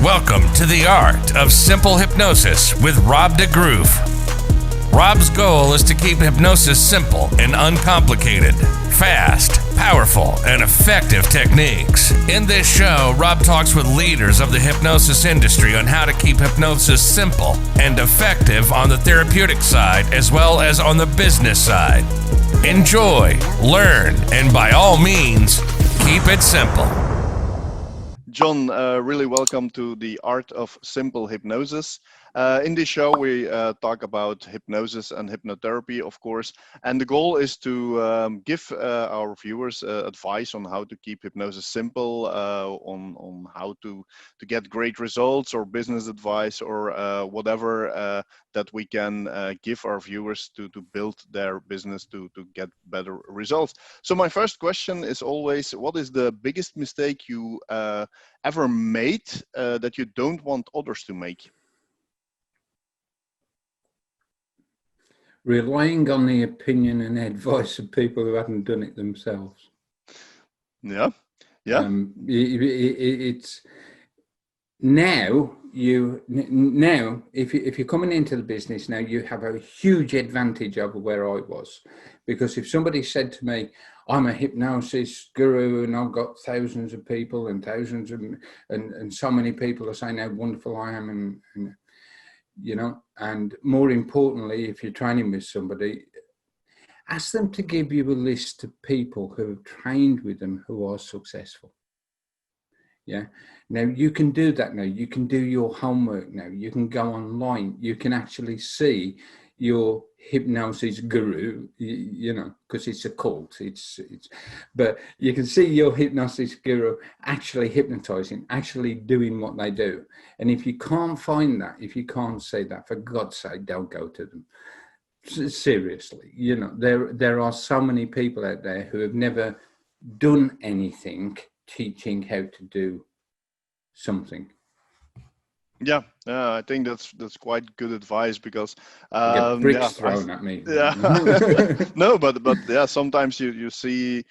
Welcome to the Art of Simple Hypnosis with Rob de Groof. Rob's goal is to keep hypnosis simple and uncomplicated, fast, powerful, and effective techniques. In this show, Rob talks with leaders of the hypnosis industry on how to keep hypnosis simple and effective on the therapeutic side as well as on the business side. Enjoy, learn, and by all means, keep it simple. John, really welcome to the Art of Simple Hypnosis. In this show, we talk about hypnosis and hypnotherapy, of course, and the goal is to give our viewers advice on how to keep hypnosis simple, on how to get great results, or business advice, or whatever that we can give our viewers to build their business to get better results. So my first question is always, what is the biggest mistake you ever made that you don't want others to make? Relying on the opinion and advice of people who haven't done it themselves. Yeah. It's now if you're coming into the business now, you have a huge advantage over where I was, because if somebody said to me, I'm a hypnosis guru and I've got thousands of people and thousands of and so many people are saying how wonderful I am, and you know, and more importantly, if you're training with somebody, ask them to give you a list of people who have trained with them who are successful. Yeah. Now you can do that now. You can do your homework now. You can go online. You can actually see your hypnosis guru, you know, because it's a cult. But you can see your hypnosis guru actually hypnotizing, actually doing what they do. And if you can't find that, if you can't say that, for God's sake, don't go to them. Seriously, you know, there are so many people out there who have never done anything teaching how to do something. Yeah, I think that's quite good advice, because get bricks thrown at me. Yeah, no, but yeah, sometimes you see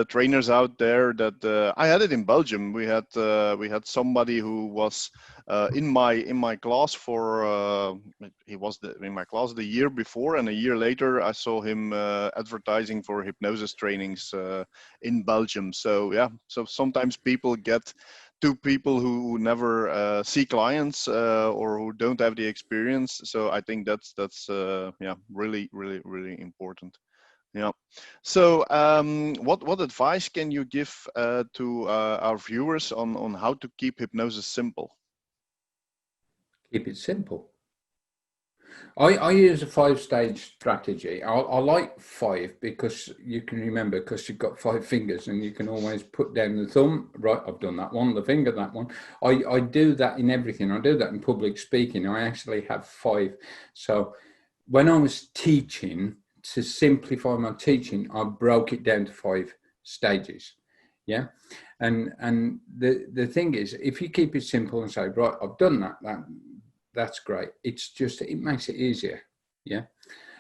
trainers out there that I had it in Belgium. We had somebody who was in my class for he was in my class the year before, and a year later I saw him advertising for hypnosis trainings in Belgium. So yeah, so sometimes people get to people who never see clients or who don't have the experience. So I think that's yeah, really important. Yeah. So what advice can you give to our viewers on how to keep hypnosis simple? Keep it simple. I use a 5-stage strategy. I like 5 because you can remember, because you've got 5 fingers and you can always put down the thumb. Right, I've done that one, the finger, that one. I do that in everything. I do that in public speaking. I actually have 5. So when I was teaching, to simplify my teaching, I broke it down to 5 stages. Yeah. And the thing is, if you keep it simple and say, right, I've done that's great. It's just, it makes it easier. Yeah.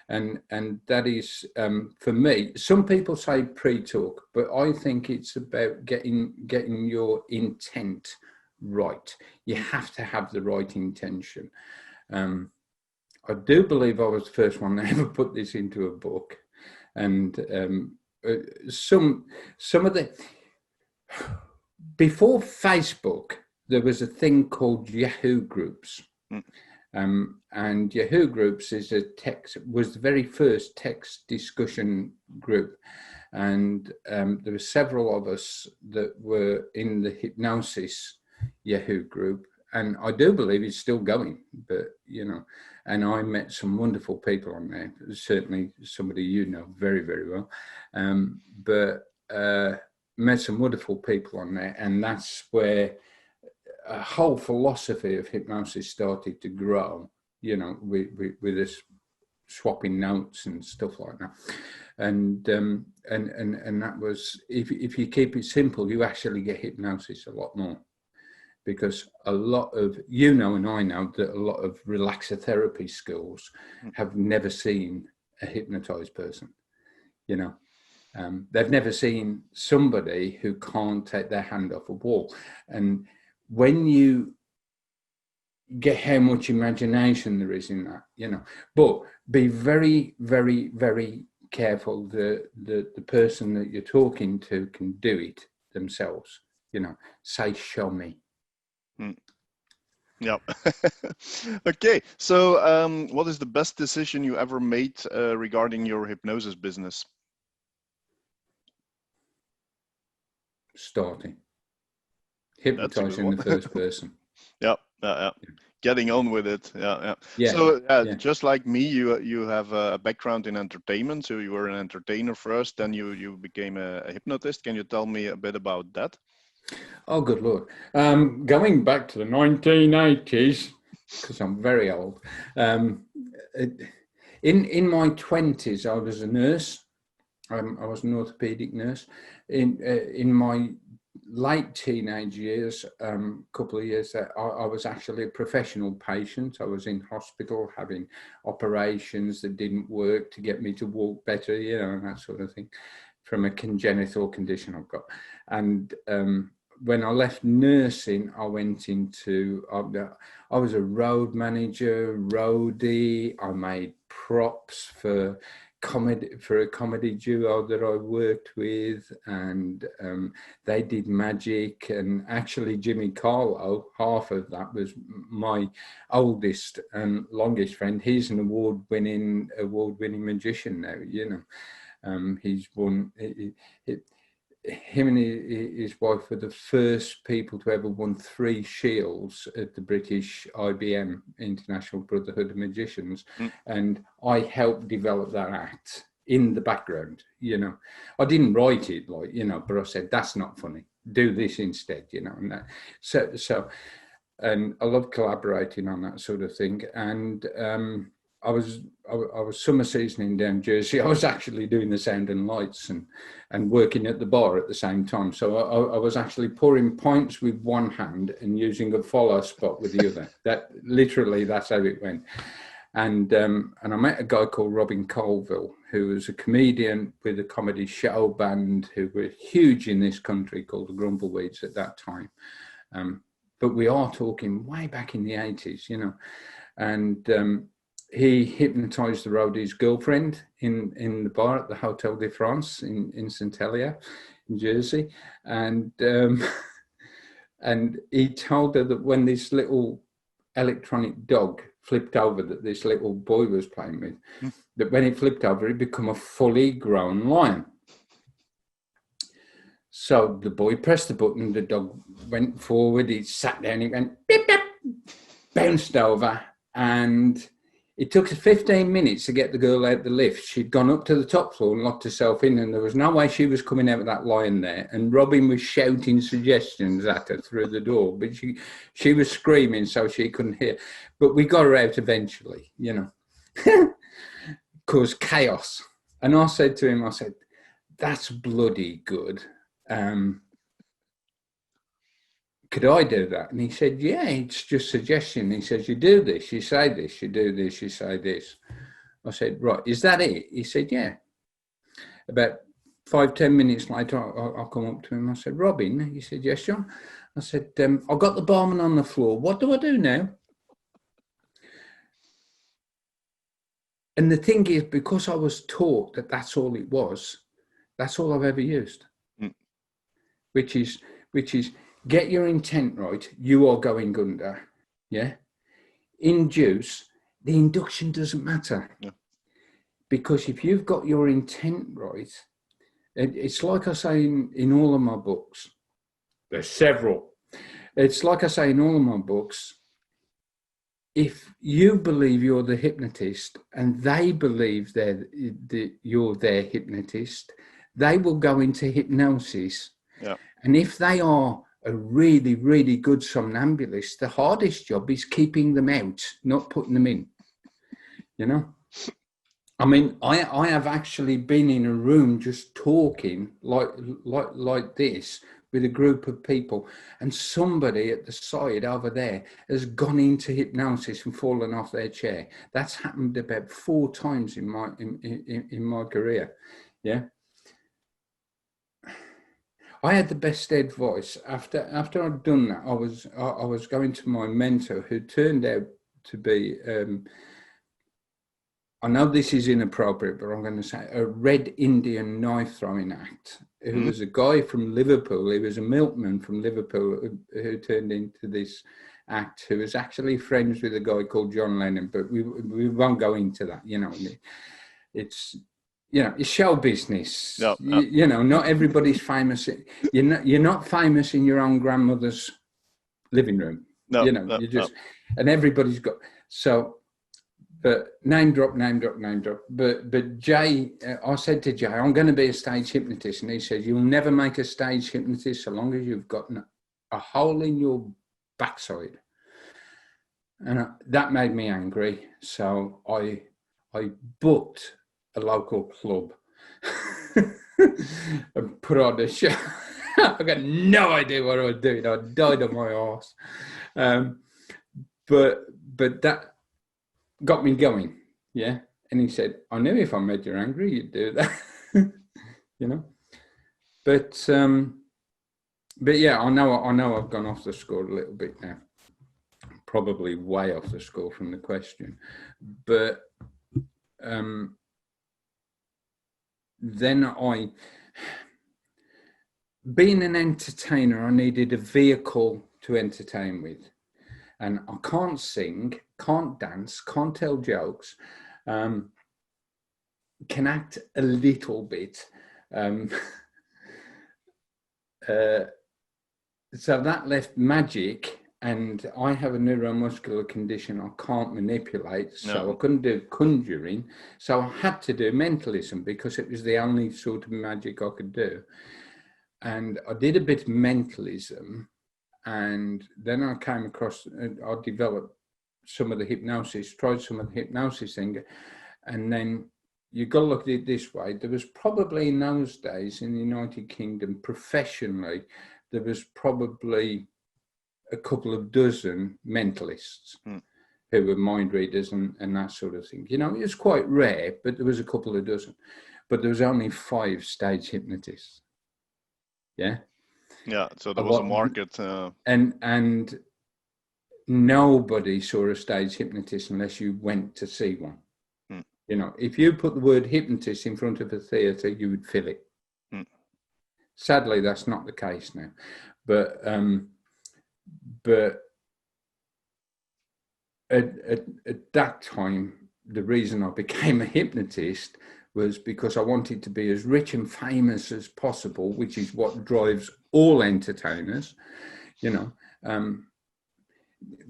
And that is, for me, some people say pre-talk, but I think it's about getting your intent right. You have to have the right intention. I do believe I was the first one to ever put this into a book. And some of the, before Facebook, there was a thing called Yahoo Groups. And Yahoo Groups was the very first text discussion group, and there were several of us that were in the hypnosis Yahoo group, and I do believe it's still going. But you know, and I met some wonderful people on there. Certainly somebody you know very, very well, but met some wonderful people on there, and that's where a whole philosophy of hypnosis started to grow, you know, with us swapping notes and stuff like that. And that was, if you keep it simple, you actually get hypnosis a lot more, because a lot of, you know, and I know that a lot of relaxotherapy schools have never seen a hypnotized person, you know. They've never seen somebody who can't take their hand off a wall. And when you get how much imagination there is in that, you know. But be very, very, very careful that the person that you're talking to can do it themselves, you know. Say, show me. Yeah. Okay. So what is the best decision you ever made regarding your hypnosis business? Starting. Hypnotizing the first person. Yeah. Getting on with it. Yeah. Yeah. So Yeah. just like me, you have a background in entertainment. So you were an entertainer first, then you became a hypnotist. Can you tell me a bit about that? Oh, good Lord. Going back to the 1980s, because I'm very old, in my 20s, I was a nurse. I was an orthopedic nurse. In my late teenage years, couple of years, I was actually a professional patient. I was in hospital having operations that didn't work to get me to walk better, you know, and that sort of thing, from a congenital condition I've got. And when I left nursing, I went into, I was a road manager, roadie. I made props for a comedy duo that I worked with, and they did magic. And actually Jimmy Carlo, half of that was my oldest and longest friend. He's an award-winning magician now, you know. He's won him and his wife were the first people to ever won 3 shields at the British IBM, International Brotherhood of Magicians. And I helped develop that act in the background, you know. I didn't write it, like, you know, but I said, that's not funny, do this instead, you know. And that, so and I love collaborating on that sort of thing. And I was summer seasoning down Jersey. I was actually doing the sound and lights and working at the bar at the same time. So I was actually pouring pints with one hand and using a follow spot with the other. That literally, that's how it went. And I met a guy called Robin Colville, who was a comedian with a comedy show band who were huge in this country, called the Grumbleweeds at that time. But we are talking way back in the 80s, you know. And he hypnotized the roadie's girlfriend in the bar at the Hotel de France in St Helier in Jersey. And and he told her that when this little electronic dog flipped over that this little boy was playing with, that when it flipped over, he'd become a fully grown lion. So the boy pressed the button, the dog went forward, he sat down, he went beep, beep, bounced over, and it took us 15 minutes to get the girl out the lift. She'd gone up to the top floor and locked herself in, and there was no way she was coming out with that lion there. And Robin was shouting suggestions at her through the door, but she was screaming so she couldn't hear. But we got her out eventually, you know, caused chaos. And I said to him, I said, that's bloody good. Could I do that? And he said, yeah, it's just suggestion. He says, you do this, you say this, you do this, you say this. I said, right, is that it? He said, yeah. About 5-10 minutes later, I'll come up to him. I said, Robin? He said, yes, John. I said, I've got the barman on the floor. What do I do now? And the thing is, because I was taught that that's all it was, that's all I've ever used, which is get your intent right. You are going under, yeah? Induce, the induction doesn't matter. Yeah. Because if you've got your intent right, it's like I say in all of my books, there's several. It's like I say in all of my books, if you believe you're the hypnotist and they believe you're their hypnotist, they will go into hypnosis. Yeah. And if they are a really, really good somnambulist, the hardest job is keeping them out, not putting them in, you know? I mean, I have actually been in a room just talking like this with a group of people, and somebody at the side over there has gone into hypnosis and fallen off their chair. That's happened about 4 times in my career. Yeah. I had the best advice. After I'd done that, I was going to my mentor, who turned out to be, I know this is inappropriate, but I'm going to say a Red Indian knife throwing act. Who was a guy from Liverpool. He was a milkman from Liverpool who turned into this act, who was actually friends with a guy called John Lennon, but we won't go into that. You know, it's show business. No. You know, not everybody's famous. You're not famous in your own grandmother's living room. No, you know, no, you just and everybody's got so. But name drop. But Jay, I said to Jay, I'm going to be a stage hypnotist. And he said, you'll never make a stage hypnotist so long as you've got a hole in your backside. And that made me angry. So I booked a local club and put on a show. I got no idea what I was doing. I died on my arse. But that got me going, yeah. And he said, I knew if I made you angry, you'd do that, you know. But yeah, I know I've gone off the score a little bit now, probably way off the score from the question. But then being an entertainer, I needed a vehicle to entertain with. And I can't sing, can't dance, can't tell jokes, can act a little bit. So that left magic, and I have a neuromuscular condition I can't manipulate, so I couldn't do conjuring. So I had to do mentalism because it was the only sort of magic I could do. And I did a bit of mentalism. And then I came across, I developed some of the hypnosis, tried some of the hypnosis thing. And then you've got to look at it this way. There was probably in those days in the United Kingdom, professionally, there was probably a couple of dozen mentalists who were mind readers and that sort of thing. You know, it was quite rare, but there was a couple of dozen. But there was only 5 stage hypnotists. Yeah. Yeah, so there was a market. And nobody saw a stage hypnotist unless you went to see one. You know, if you put the word hypnotist in front of a theatre, you would fill it. Sadly, that's not the case now. But at that time, the reason I became a hypnotist was because I wanted to be as rich and famous as possible, which is what drives all entertainers. You know,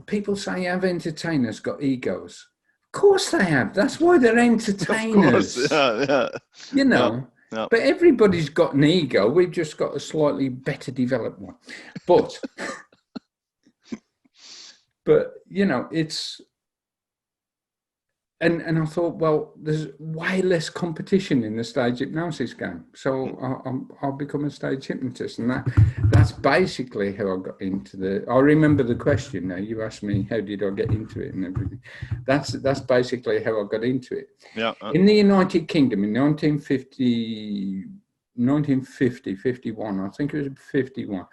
people say, have entertainers got egos? Of course they have. That's why they're entertainers. Of course, yeah. You know, but everybody's got an ego. We've just got a slightly better developed one. But you know, it's. And I thought, well, there's way less competition in the stage hypnosis game, so I'll become a stage hypnotist, and that's basically how I got into the. I remember the question now. You asked me how did I get into it and everything. That's basically how I got into it. Yeah. In the United Kingdom in 1950, 51, I think it was 51.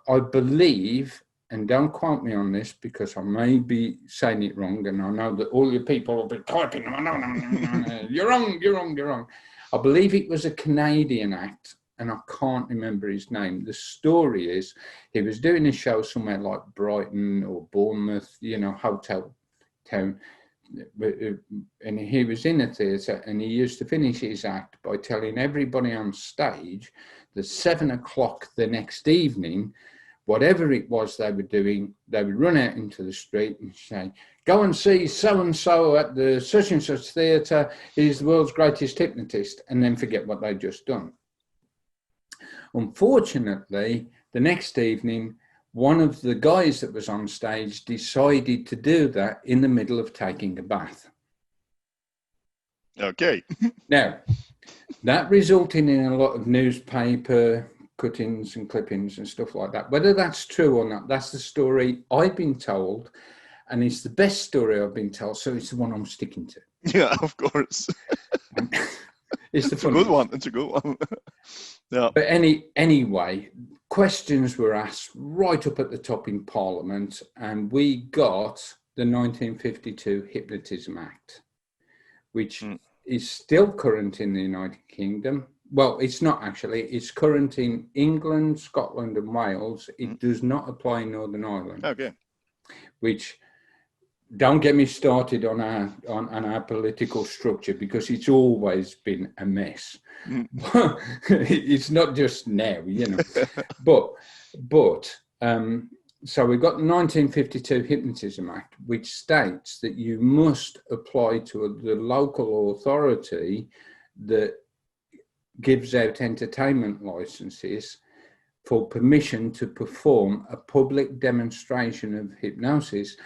I believe. And don't quote me on this because I may be saying it wrong, and I know that all your people will be typing. No, you're wrong. I believe it was a Canadian act, and I can't remember his name. The story is he was doing a show somewhere like Brighton or Bournemouth, you know, hotel town, and he was in a theatre, and he used to finish his act by telling everybody on stage that 7 o'clock the next evening, whatever it was they were doing, they would run out into the street and say, go and see so-and-so at the such and such theatre, he's the world's greatest hypnotist, and then forget what they'd just done. Unfortunately, the next evening, one of the guys that was on stage decided to do that in the middle of taking a bath. Okay. Now, that resulted in a lot of newspaper cuttings and clippings and stuff like that. Whether that's true or not, that's the story I've been told, and it's the best story I've been told, so it's the one I'm sticking to. Yeah, of course. It's a good one. It's a good one. Yeah. But anyway, questions were asked right up at the top in Parliament, and we got the 1952 Hypnotism Act, which is still current in the United Kingdom. Well, it's not actually. It's current in England, Scotland, and Wales. It does not apply in Northern Ireland. Okay. Which, don't get me started on our political structure, because it's always been a mess. It's not just now, you know. So we've got the 1952 Hypnotism Act, which states that you must apply to the local authority that gives out entertainment licenses for permission to perform a public demonstration of hypnosis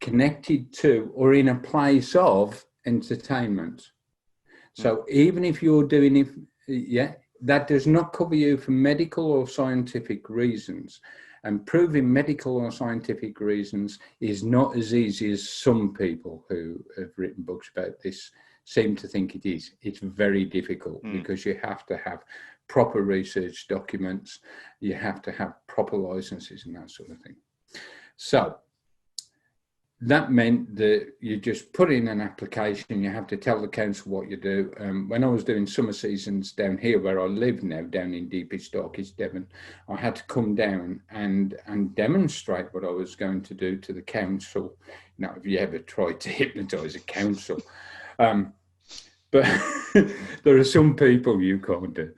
connected to or in a place of entertainment. So even if you're doing it, that does not cover you for medical or scientific reasons. And proving medical or scientific reasons is not as easy as some people who have written books about this seem to think it is. It's very difficult because you have to have proper research documents, you have to have proper licenses and that sort of thing. So that meant that you just put in an application, you have to tell the council what you do. When I was doing summer seasons down here where I live now, down in deepest, darkest Devon, I had to come down and demonstrate what I was going to do to the council. Now, have you ever tried to hypnotise a council? But there are some people you can't do.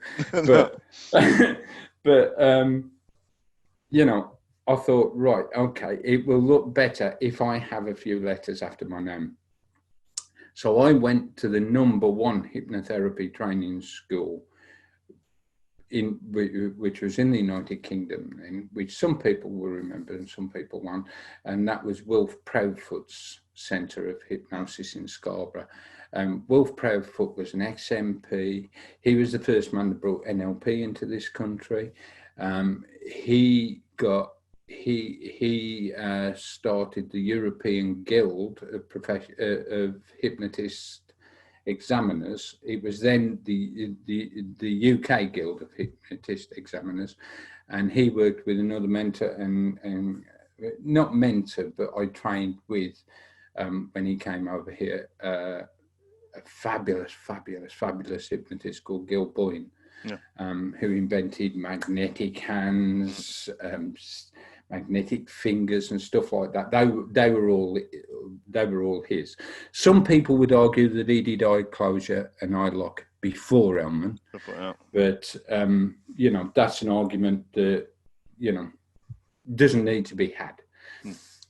But you know, I thought, right, okay, it will look better if I have a few letters after my name. So I went to the #1 hypnotherapy training school, which was in the United Kingdom, in which some people will remember and some people won't, and that was Wilf Proudfoot's Centre of Hypnosis in Scarborough. Wilf Proudfoot was an ex-MP. He was the first man that brought NLP into this country. He started the European Guild of Hypnotist Examiners. It was then the UK Guild of Hypnotist Examiners, and he worked with another mentor and not mentor, but I trained with when he came over here. A fabulous hypnotist called Gil Boyne, who invented magnetic hands, magnetic fingers, and stuff like that. They were all his. Some people would argue that he did eye closure and eye lock before Elman, but you know, that's an argument that, you know, doesn't need to be had.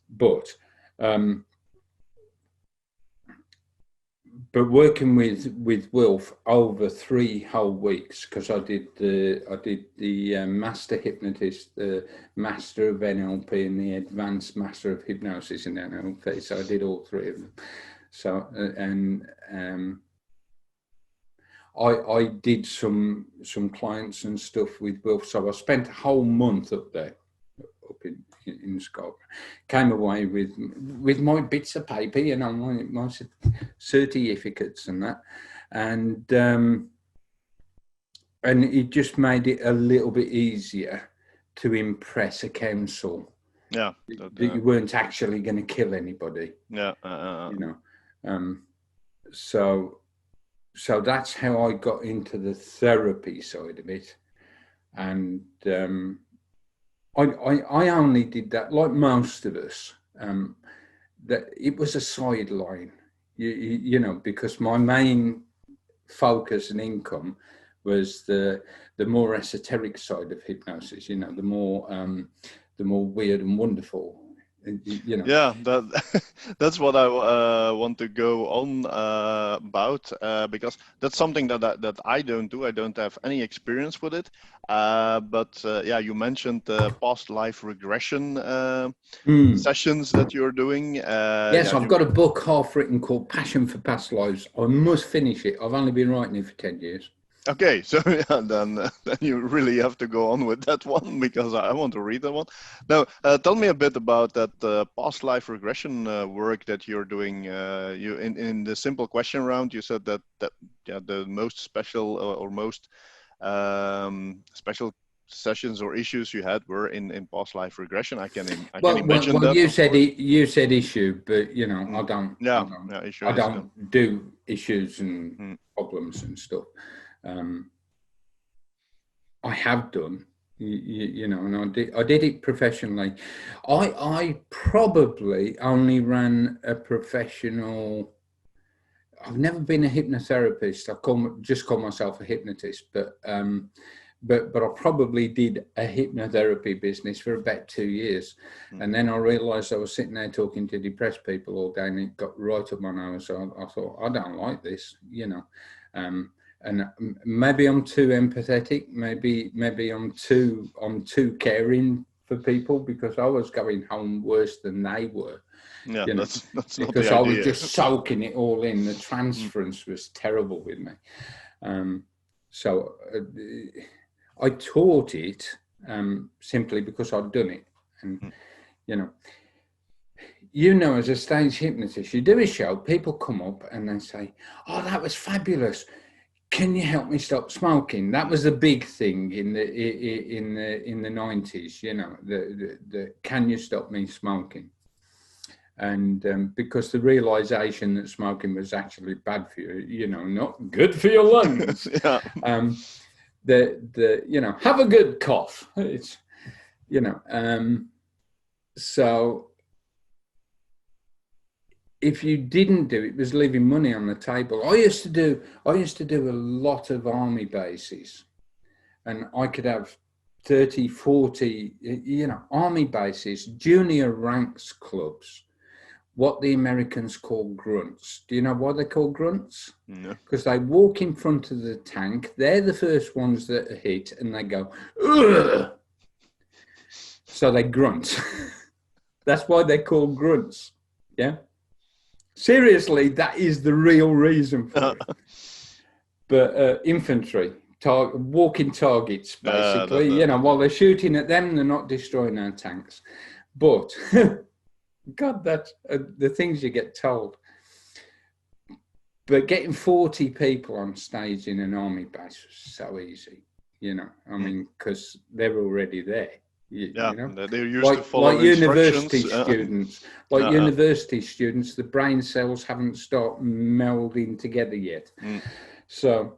But working with Wilf over 3 whole weeks, because I did the master hypnotist, the master of NLP, and the advanced master of hypnosis in NLP. So I did all 3 of them. So I did some clients and stuff with Wilf. So I spent a whole month up there, up in Scotland. Came away with my bits of paper, you know, my certificates and that, and it just made it a little bit easier to impress a council. Yeah, that you weren't actually going to kill anybody. Yeah, you know, so that's how I got into the therapy side of it, and I only did that, like most of us, that it was a sideline, you know, because my main focus and income was the more esoteric side of hypnosis, you know, the more weird and wonderful, you know. Yeah, that's what I want to go on about, because that's something that I don't do. I don't have any experience with it. But yeah, you mentioned past life regression sessions that you're doing. Yes, I've got a book half written called Passion for Past Lives. I must finish it. I've only been writing it for 10 years. Okay, so yeah, then you really have to go on with that one, because I want to read that one. Now, tell me a bit about that past life regression work that you're doing. You in the simple question round, you said that yeah, the most special or most special sessions or issues you had were in past life regression. I can Well, imagine that. you said issue, but you know, I don't do issues and problems and stuff. I have done, you know, and I did it professionally. I probably only ran a professional. I've never been a hypnotherapist. I just call myself a hypnotist, but I probably did a hypnotherapy business for about 2 years. And then I realized I was sitting there talking to depressed people all day, and it got right up my nose. So I thought, I don't like this, you know. And maybe I'm too empathetic. Maybe I'm too caring for people, because I was going home worse than they were. Yeah, you know, that's not because the I idea. was just soaking it all in. The transference was terrible with me. So I taught it simply because I'd done it. And, you know, as a stage hypnotist, you do a show, people come up and they say, "Oh, that was fabulous. Can you help me stop smoking?" That was the big thing in the 90s, you know, the can you stop me smoking? And because the realization that smoking was actually bad for you, you know, not good for your lungs. Yeah. You know, have a good cough. It's, you know, so if you didn't do it, it was leaving money on the table. I used to do a lot of army bases, and I could have 30, 40, you know, army bases, junior ranks clubs, what the Americans call grunts. Do you know why they're called grunts? No. Because they walk in front of the tank. They're the first ones that are hit, and they go, "Ugh!" So they grunt. That's why they're called grunts. Yeah. Seriously, that is the real reason for it. But infantry, walking targets, basically, you know, while they're shooting at them, they're not destroying our tanks. But, God, that's the things you get told. But getting 40 people on stage in an army base was so easy, you know, I mean, because they're already there. You know? They're used to following university instructions. students. University students, the brain cells haven't started melding together yet. So,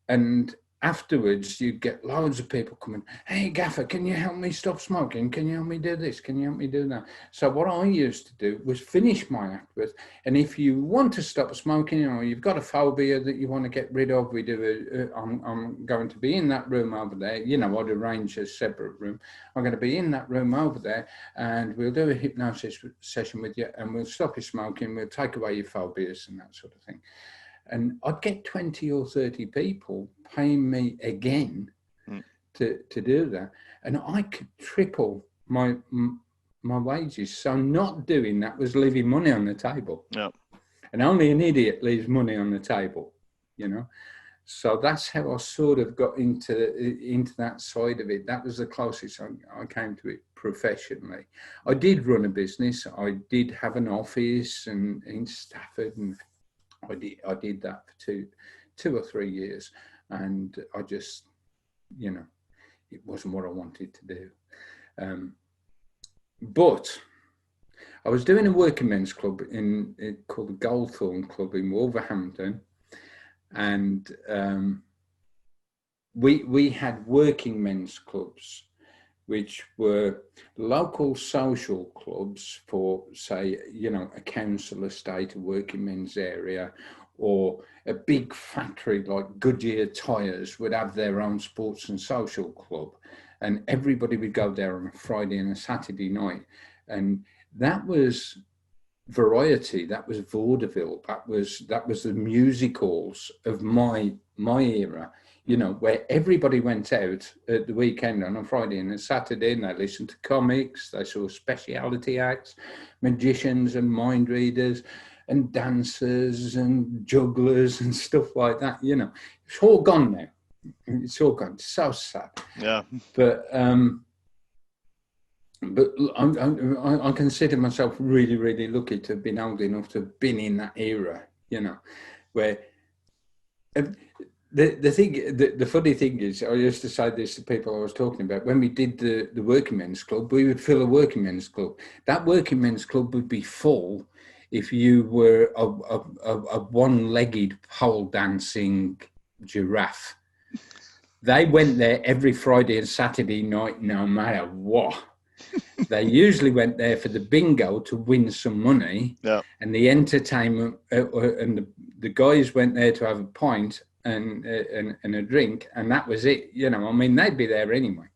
and afterwards, you get loads of people coming, "Hey, Gaffer, can you help me stop smoking? Can you help me do this? Can you help me do that?" So what I used to do was finish my act with, "And if you want to stop smoking, or you've got a phobia that you want to get rid of, we do I'm going to be in that room over there." You know, I'd arrange a separate room. "I'm going to be in that room over there, and we'll do a hypnosis session with you, and we'll stop you smoking. We'll take away your phobias," and that sort of thing. And I'd get 20 or 30 people paying me again to do that. And I could triple my wages. So not doing that was leaving money on the table. Yeah. And only an idiot leaves money on the table, you know. So that's how I sort of got into that side of it. That was the closest I came to it professionally. I did run a business. I did have an office in Stafford, and I did that for two or 3 years, and I just, you know, it wasn't what I wanted to do. But I was doing a working men's club called the Goldthorn Club in Wolverhampton, and we had working men's clubs, which were local social clubs for, say, you know, a council estate, a working men's area, or a big factory like Goodyear Tyres would have their own sports and social club. And everybody would go there on a Friday and a Saturday night. And that was variety, that was vaudeville, that was the music halls of my era. You know, where everybody went out at the weekend on a Friday and a Saturday, and they listened to comics, they saw speciality acts, magicians and mind readers and dancers and jugglers and stuff like that. You know, it's all gone now. It's all gone. It's so sad. Yeah. But I consider myself really, really lucky to have been old enough to have been in that era, you know, where the funny thing is, I used to say this to people I was talking about, when we did the working men's club, we would fill a working men's club. That working men's club would be full if you were a one-legged pole dancing giraffe. They went there every Friday and Saturday night, no matter what. They usually went there for the bingo to win some money, and the entertainment, and the guys went there to have a pint and a drink, and that was it. You know, I mean, they'd be there anyway.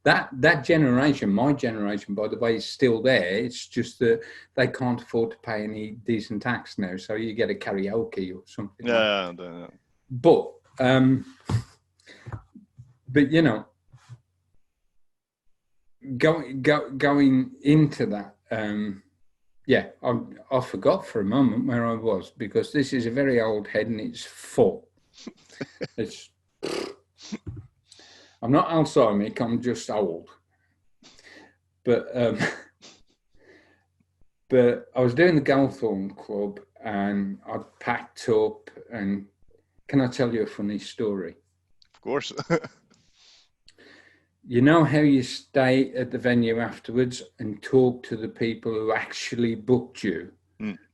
That generation, my generation, by the way, is still there. It's just that they can't afford to pay any decent tax now, so you get a karaoke or something. But you know, going into that, I forgot for a moment where I was, because this is a very old head and it's full. I'm not Alzheimer's, I'm just old. But I was doing the Galthorne Club and I packed up, and can I tell you a funny story? Of course. You know how you stay at the venue afterwards and talk to the people who actually booked you,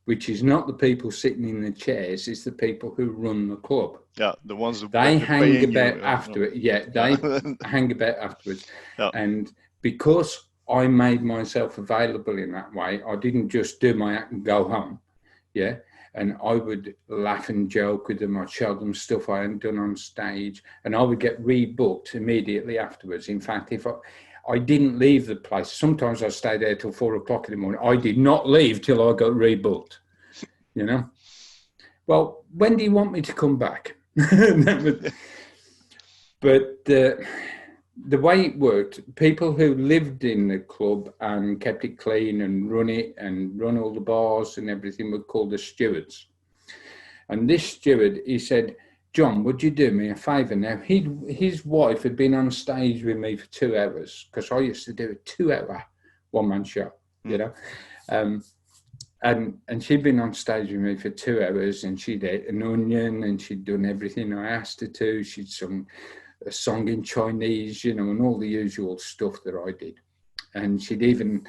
which is not the people sitting in the chairs, it's the people who run the club. Yeah, the ones who they hang about afterwards. Yeah, they hang about afterwards. Yeah. And because I made myself available in that way, I didn't just do my act and go home. Yeah. And I would laugh and joke with them. I'd show them stuff I hadn't done on stage, and I would get rebooked immediately afterwards. In fact, if I didn't leave the place, sometimes I stayed there till 4 o'clock in the morning. I did not leave till I got rebooked, you know. Well, when do you want me to come back? But the way it worked, people who lived in the club and kept it clean and run all the bars and everything were called the stewards. And this steward, he said, John, would you do me a favour? Now, his wife had been on stage with me for 2 hours, because I used to do a 2-hour one-man show, you know. And she'd been on stage with me for 2 hours, and she'd ate an onion and she'd done everything I asked her to. She'd sung a song in Chinese, you know, and all the usual stuff that I did. And she'd even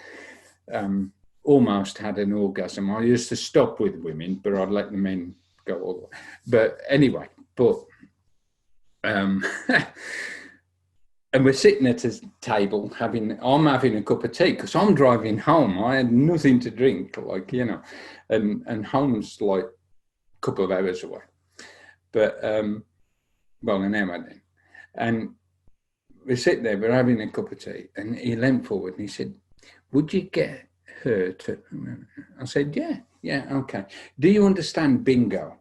almost had an orgasm. I used to stop with women, but I'd let the men go all the way. But anyway, and we're sitting at a table I'm having a cup of tea because I'm driving home. I had nothing to drink, like, you know, and home's like a couple of hours away. But, well, an hour then. And we're sitting there, we're having a cup of tea, and he leant forward and he said, would you get her to, I said, yeah, okay. Do you understand bingo?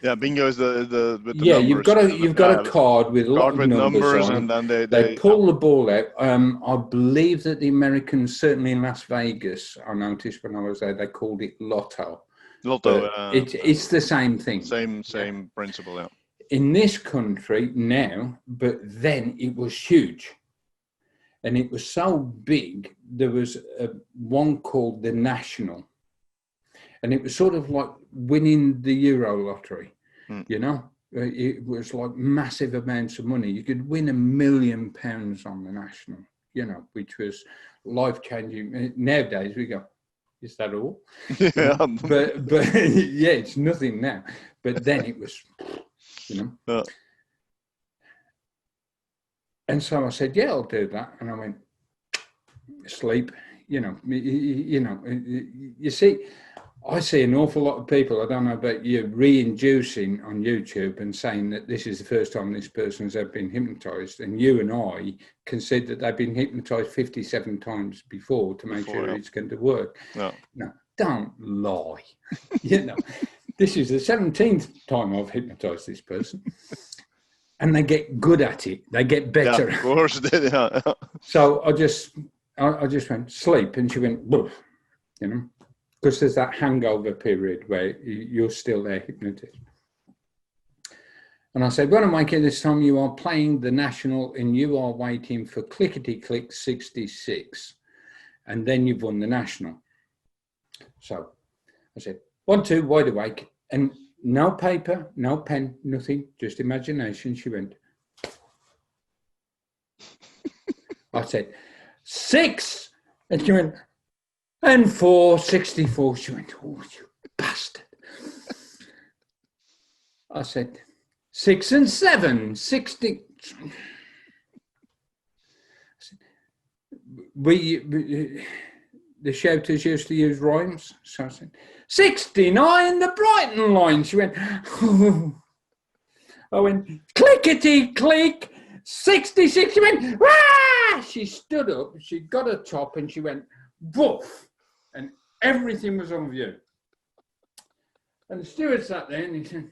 Yeah, bingo is the yeah, numbers. you've got a card with a lot of numbers on, and then they pull the ball out. I believe that the Americans, certainly in Las Vegas, I noticed when I was there, they called it Lotto. It's the same thing. Same principle, yeah. In this country now, but then it was huge. And it was so big, there was one called the National. And it was sort of like winning the Euro lottery, you know. It was like massive amounts of money. You could win £1 million on the National, you know, which was life-changing. Nowadays we go, is that all? Yeah. But yeah, it's nothing now. But then it was, you know. And so I said, yeah, I'll do that. And I went, sleep, you know, you see, I see an awful lot of people, I don't know about you, re-inducing on YouTube and saying that this is the first time this person's ever been hypnotised. And you and I can say that they've been hypnotised 57 times before to make sure it's going to work. No, don't lie. You know, this is the 17th time I've hypnotised this person. And they get good at it. They get better. Yeah, of course. Yeah. So I just went, sleep. And she went, boof, you know. Because there's that hangover period where you're still there hypnotized. And I said, when I'm waking this time, you are playing the National and you are waiting for clickety-click 66. And then you've won the National. So I said, 1, 2, wide awake. And no paper, no pen, nothing, just imagination. She went. I said, 6. And she went, and 4, 64. She went, oh, you bastard. I said, 6 and 7, 60. I said, the shouters used to use rhymes. So I said, 69, the Brighton line. She went, oh. I went, clickety click, 66. She went, ah! She stood up, she got a top, and she went, woof. And everything was on view. And the steward sat there and he said,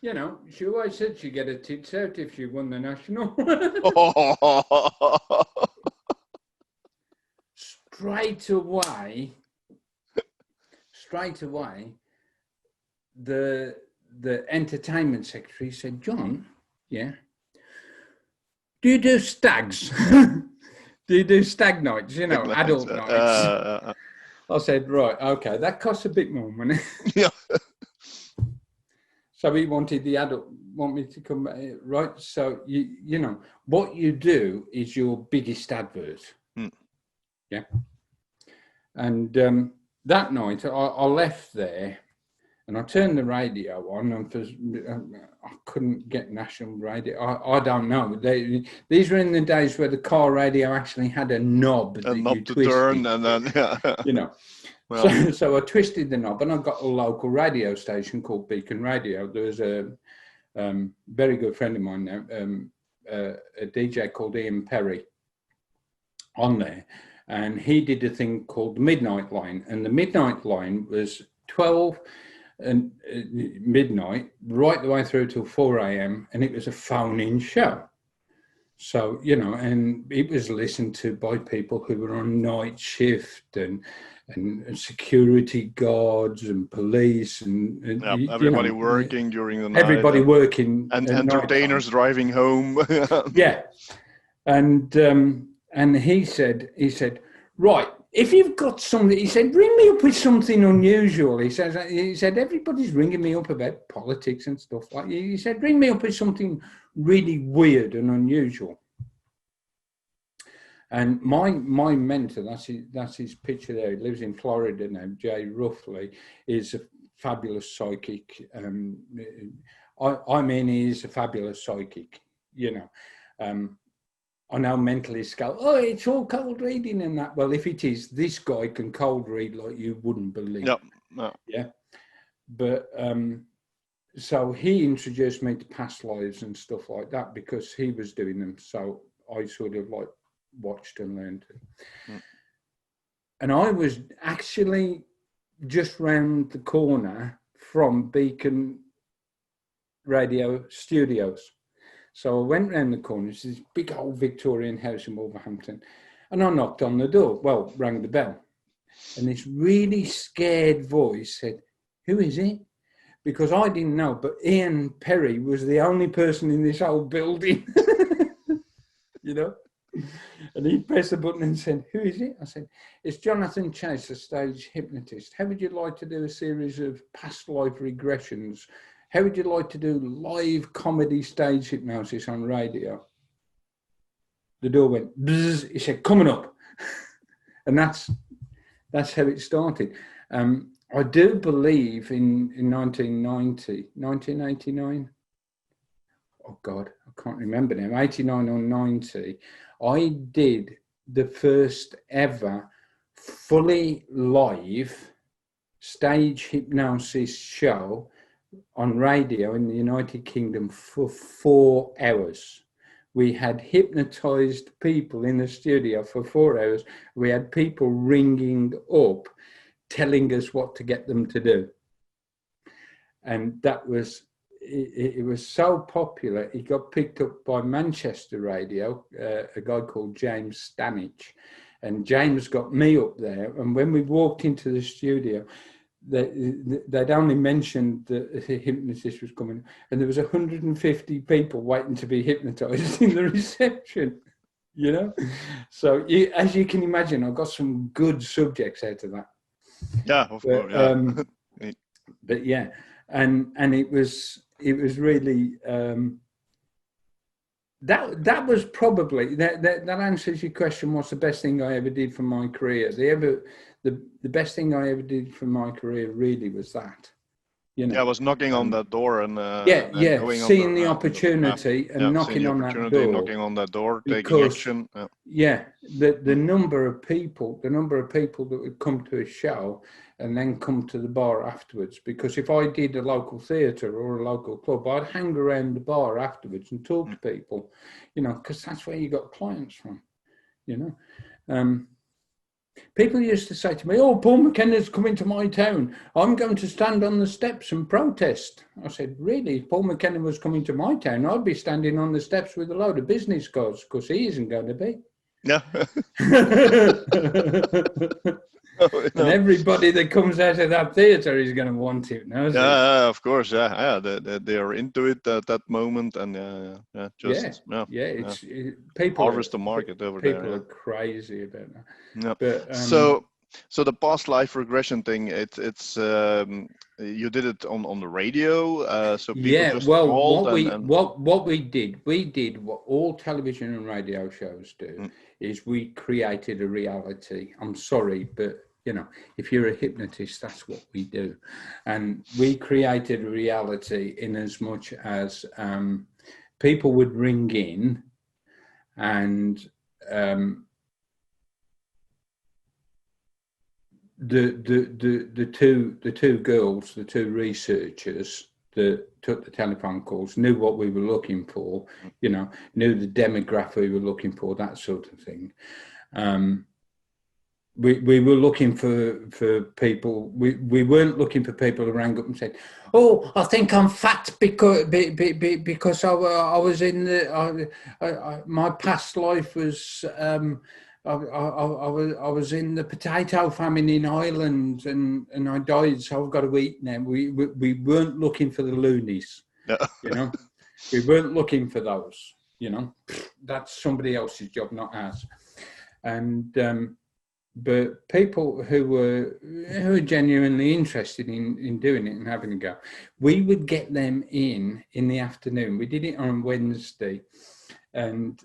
you know, she always said she'd get her tits out if she won the national. Straight away, the entertainment secretary said, John, yeah, do you do stags? Do you do stag nights, you know, adult nights? I said, right, okay, that costs a bit more money. Yeah. So he wanted the adult, want me to come, right? So, you know, what you do is your biggest advert. Yeah. And that night I left there and I turned the radio on, and I couldn't get national radio. I don't know. These were in the days where the car radio actually had a knob that you to twisted, turn, and then, yeah. You know. Well, so I twisted the knob and I got a local radio station called Beacon Radio. There was a very good friend of mine now, a DJ called Ian Perry on there. And he did a thing called the Midnight Line. And the Midnight Line was 12 and midnight, right the way through till 4 a.m. And it was a phone-in show. So, you know, and it was listened to by people who were on night shift and security guards and police and everybody working during the night. Everybody working. And entertainers driving home. Yeah. And he said, right, if you've got something, he said, ring me up with something unusual. He said, everybody's ringing me up about politics and stuff like that. He said, ring me up with something really weird and unusual. And my mentor, that's his picture there. He lives in Florida now. Jay Ruffley is a fabulous psychic. I mean, he's a fabulous psychic. You know, I know mentalists go, oh, it's all cold reading and that. Well, if it is, this guy can cold read like you wouldn't believe. Yep. No. Yeah. But so he introduced me to past lives and stuff like that because he was doing them. So I sort of like watched and learned. And I was actually just round the corner from Beacon Radio Studios. So I went round the corner, it's this big old Victorian house in Wolverhampton, and I knocked on the door, well, rang the bell. And this really scared voice said, who is it? Because I didn't know, but Ian Perry was the only person in this whole building, you know? And he pressed the button and said, who is it? I said, it's Jonathan Chase, a stage hypnotist. How would you like to do a series of past life regressions? How would you like to do live comedy stage hypnosis on radio? The door went, bzz. He said, coming up. And that's how it started. I do believe in 1989, oh God, I can't remember now, 89 or 90, I did the first ever fully live stage hypnosis show on radio in the United Kingdom for 4 hours. We had hypnotized people in the studio for 4 hours. We had people ringing up, telling us what to get them to do. And that was, it was so popular, it got picked up by Manchester radio, a guy called James Stanich. And James got me up there. And when we walked into the studio, they'd only mentioned that a hypnotist was coming, and there was 150 people waiting to be hypnotized in the reception, you know. So as you can imagine, I got some good subjects out of that. Yeah, of course. Yeah. But yeah, and it was really that was probably that answers your question. What's the best thing I ever did for my career? The best thing I ever did for my career really was that. You know, I was knocking on that door and going seeing on the opportunity and knocking on that door, knocking on that door, taking because action. the number of people that would come to a show and then come to the bar afterwards. Because if I did a local theatre or a local club, I'd hang around the bar afterwards and talk to people, you know, because that's where you got clients from, you know. People used to say to me, "Oh, Paul McKenna's coming to my town. I'm going to stand on the steps and protest." I said, "Really? If Paul McKenna was coming to my town, I'd be standing on the steps with a load of business cards, because he isn't going to be." Yeah. And everybody that comes out of that theatre is going to want hypnosis. Yeah, of course. Yeah. They are into it at that moment, and people harvest the market over there. People are crazy about that. Yeah. But, so the past life regression thing, it's you did it on the radio. So people just called what we did what all television and radio shows do is we created a reality. I'm sorry, but you know, if you're a hypnotist, that's what we do. And we created a reality in as much as people would ring in and the two girls, the two researchers that took the telephone calls, knew what we were looking for, you know, knew the demographic we were looking for, that sort of thing. We were looking for people. We weren't looking for people who rang up and said, "Oh, I think I'm fat because I was in the my past life was I was in the potato famine in Ireland and I died, so I've got to eat now." We weren't looking for the loonies, you know. We weren't looking for those, you know. That's somebody else's job, not ours. And but people who were genuinely interested in doing it and having a go, we would get them in the afternoon. We did it on Wednesday, and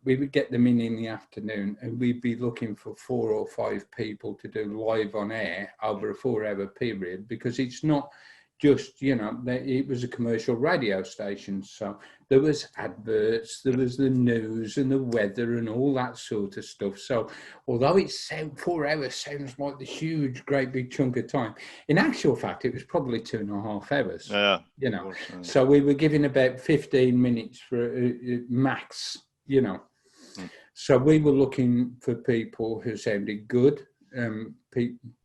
we would get them in the afternoon, and we'd be looking for 4 or 5 people to do live on air over a 4-hour period, because it's not just, you know, it was a commercial radio station, so there was adverts, there was the news and the weather and all that sort of stuff. So although it's 4 hours sounds like the huge great big chunk of time, in actual fact it was probably 2.5 hours. You know, so we were giving about 15 minutes for max, you know. So we were looking for people who sounded good,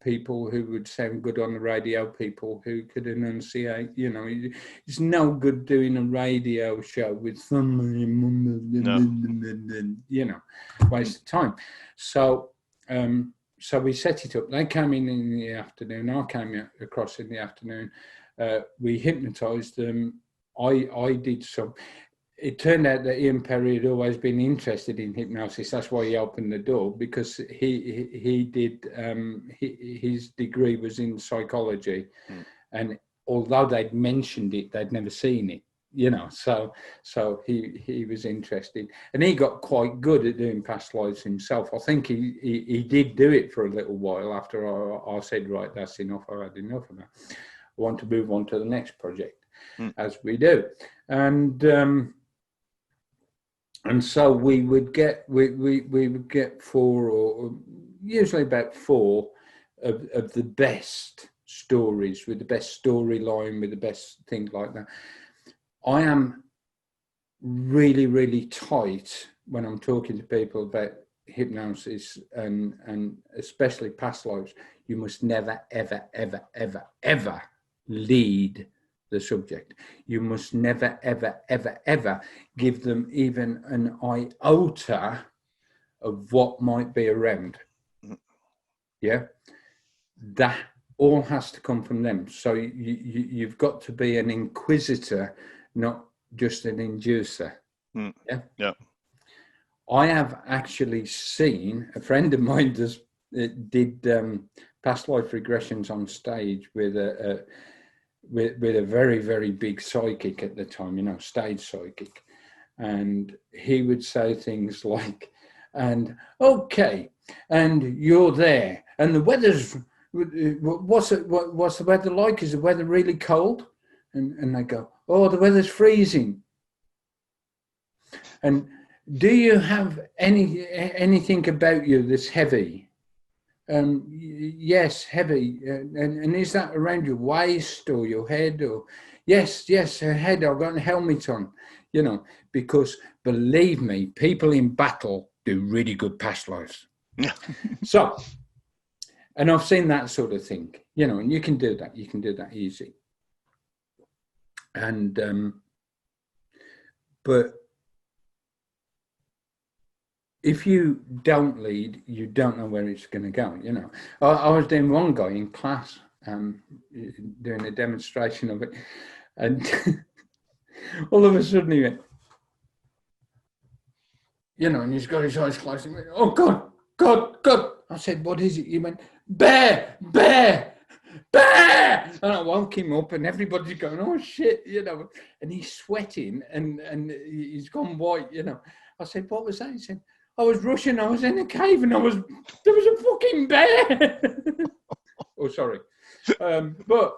people who would sound good on the radio, people who could enunciate. You know, it's no good doing a radio show with somebody, you know, waste of time. So so we set it up. They came in the afternoon. I came across in the afternoon. We hypnotized them. I did some. It turned out that Ian Perry had always been interested in hypnosis. That's why he opened the door, because he did his degree was in psychology, and although they'd mentioned it, they'd never seen it. You know, so he was interested, and he got quite good at doing past lives himself. I think he did do it for a little while after I said, right, that's enough. I had enough of that. I want to move on to the next project, as we do, and so we would get 4 or usually about 4 of the best stories, with the best storyline, with the best things like that. I am really, really tight when I'm talking to people about hypnosis and especially past lives. You must never, ever, ever, ever, ever lead the subject. You must never, ever, ever, ever give them even an iota of what might be around. Yeah, that all has to come from them. So you've got to be an inquisitor, not just an inducer. Yeah. I have actually seen a friend of mine did past life regressions on stage with with a very, very big psychic at the time, you know, stage psychic. And he would say things like, and okay, and you're there, and the weather's, what's the weather like? Is the weather really cold? And they go, oh, the weather's freezing. And do you have anything about you that's heavy? Yes, heavy. And is that around your waist or your head? Or yes, her head. I've got a helmet on. You know, because believe me, people in battle do really good past lives. Yeah. So, and I've seen that sort of thing. You know, and you can do that. You can do that easy. And but if you don't lead, you don't know where it's going to go. You know, I was doing one guy in class, doing a demonstration of it, and all of a sudden he went, you know, and he's got his eyes closed. And he went, oh God! I said, what is it? He went, bear! And I woke him up, and everybody's going, oh shit, you know, and he's sweating, and he's gone white, you know. I said, what was that? He said, I was rushing, I was in a cave, and there was a fucking bear. Oh, sorry. But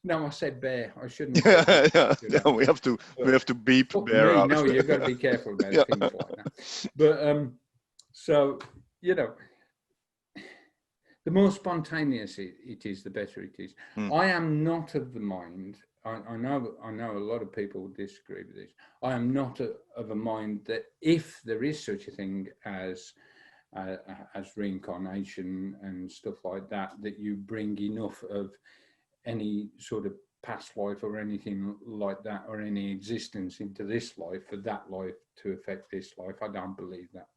no, I said bear. I shouldn't. Yeah, we have to beep bear out. No, you've got to be careful about things like that. But so, you know, the more spontaneous it is, the better it is. I am not of the mind. I know a lot of people will disagree with this. I am not of a mind that if there is such a thing as reincarnation and stuff like that, that you bring enough of any sort of past life or anything like that, or any existence into this life for that life to affect this life. I don't believe that.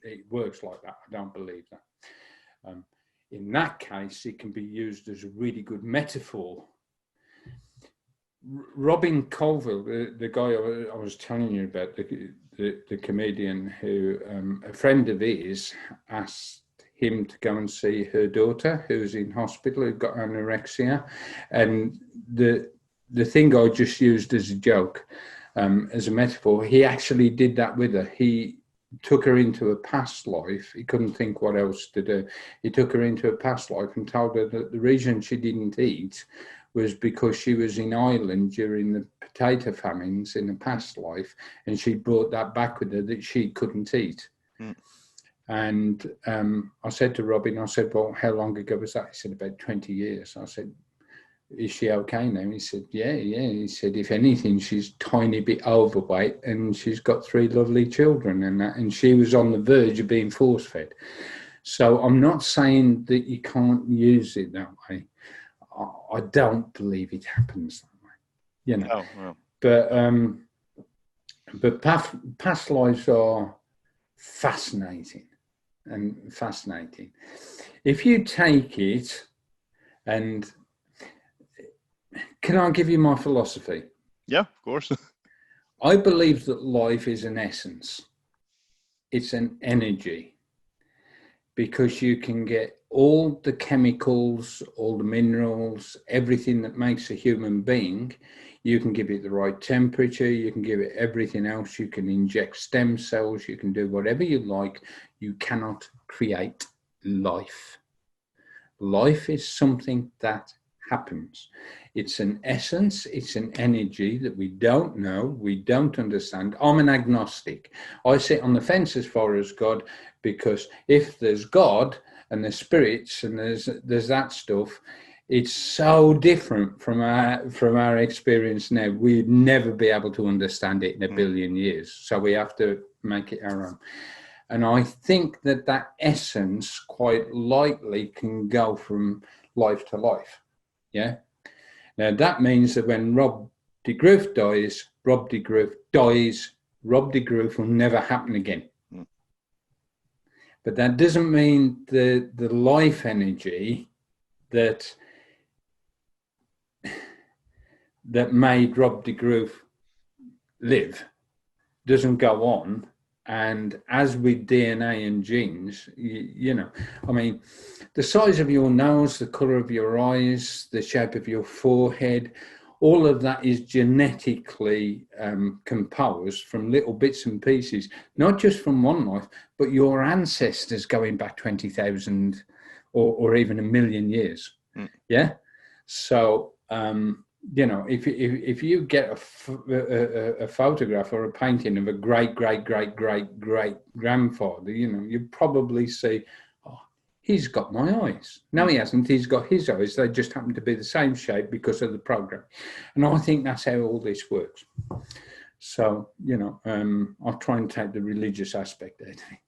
It works like that. I don't believe that. In that case, it can be used as a really good metaphor. Robin Colville, the guy I was telling you about, the comedian who, a friend of his asked him to go and see her daughter who's in hospital, who got anorexia. And the thing I just used as a joke, as a metaphor, he actually did that with her. He took her into a past life. He couldn't think what else to do. He took her into a past life and told her that the reason she didn't eat was because she was in Ireland during the potato famines in a past life, and she brought that back with her, that she couldn't eat. And I said to Robin, I said, well, how long ago was that? He said, about 20 years. I said, is she okay now? He said, yeah. He said, if anything, she's tiny bit overweight, and she's got 3 lovely children and that, and she was on the verge of being force fed. So I'm not saying that you can't use it that way. I don't believe it happens that way, you know. No. But past lives are fascinating. If you take it, and can I give you my philosophy? Yeah, of course. I believe that life is an essence. It's an energy, because you can get all the chemicals, all the minerals, everything that makes a human being. You can give it the right temperature, you can give it everything else, you can inject stem cells, you can do whatever you like. You cannot create life. Life is something that happens. It's an essence, it's an energy that we don't know, we don't understand. I'm an agnostic. I sit on the fence as far as God, because if there's God and there's spirits and there's that stuff, it's so different from our experience now. We'd never be able to understand it in a billion years. So we have to make it our own. And I think that essence quite likely can go from life to life. Yeah. Now that means that when Rob de Groof dies, Rob de Groof dies. Rob de Groof will never happen again. But that doesn't mean the life energy that made Rob de Groof live doesn't go on And as with DNA and genes, you know, I mean, the size of your nose, the color of your eyes, the shape of your forehead, all of that is genetically composed from little bits and pieces, not just from one life, but your ancestors going back 20,000 or even 1,000,000 years. Yeah. So, you know, if you get a photograph or a painting of a great grandfather, you know, you probably see, oh, he's got my eyes. No, he hasn't. He's got his eyes. They just happen to be the same shape because of the program. And I think that's how all this works. So, you know, I'll try and take the religious aspect out of it.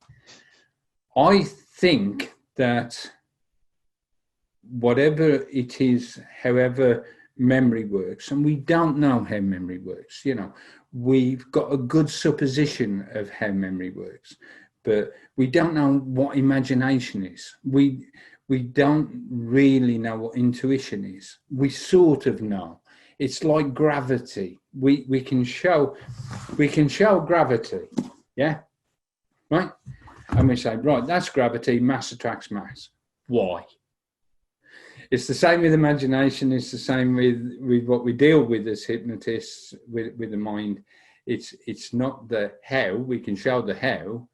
I think that whatever it is, however memory works, and we don't know how memory works, you know, we've got a good supposition of how memory works, but we don't know what imagination is. We don't really know what intuition is. We sort of know. It's like gravity. We can show gravity, yeah, right? And we say, right, that's gravity, mass attracts mass. Why? It's the same with imagination. It's the same with what we deal with as hypnotists with the mind. It's not the how. We can show the how,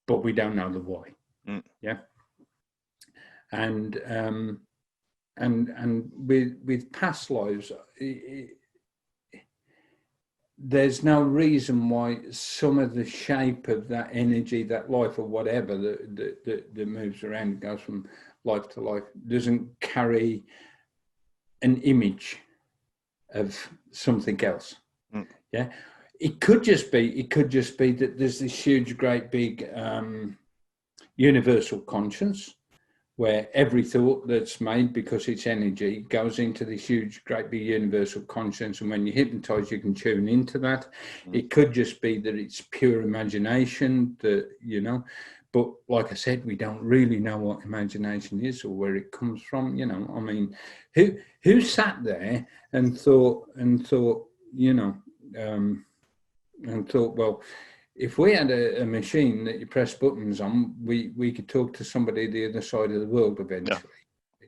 but we don't know the why. Yeah. And with past lives, there's no reason why some of the shape of that energy, that life or whatever that moves around, goes from life to life, doesn't carry an image of something else. Yeah, it could just be that there's this huge, great, big universal conscience where every thought that's made, because it's energy, goes into this huge, great, big universal conscience, and when you hypnotize, you can tune into that. It could just be that it's pure imagination, that, you know. But like I said, we don't really know what imagination is or where it comes from. You know, I mean, who sat there and thought, you know, and thought, well, if we had a machine that you press buttons on, we could talk to somebody the other side of the world eventually.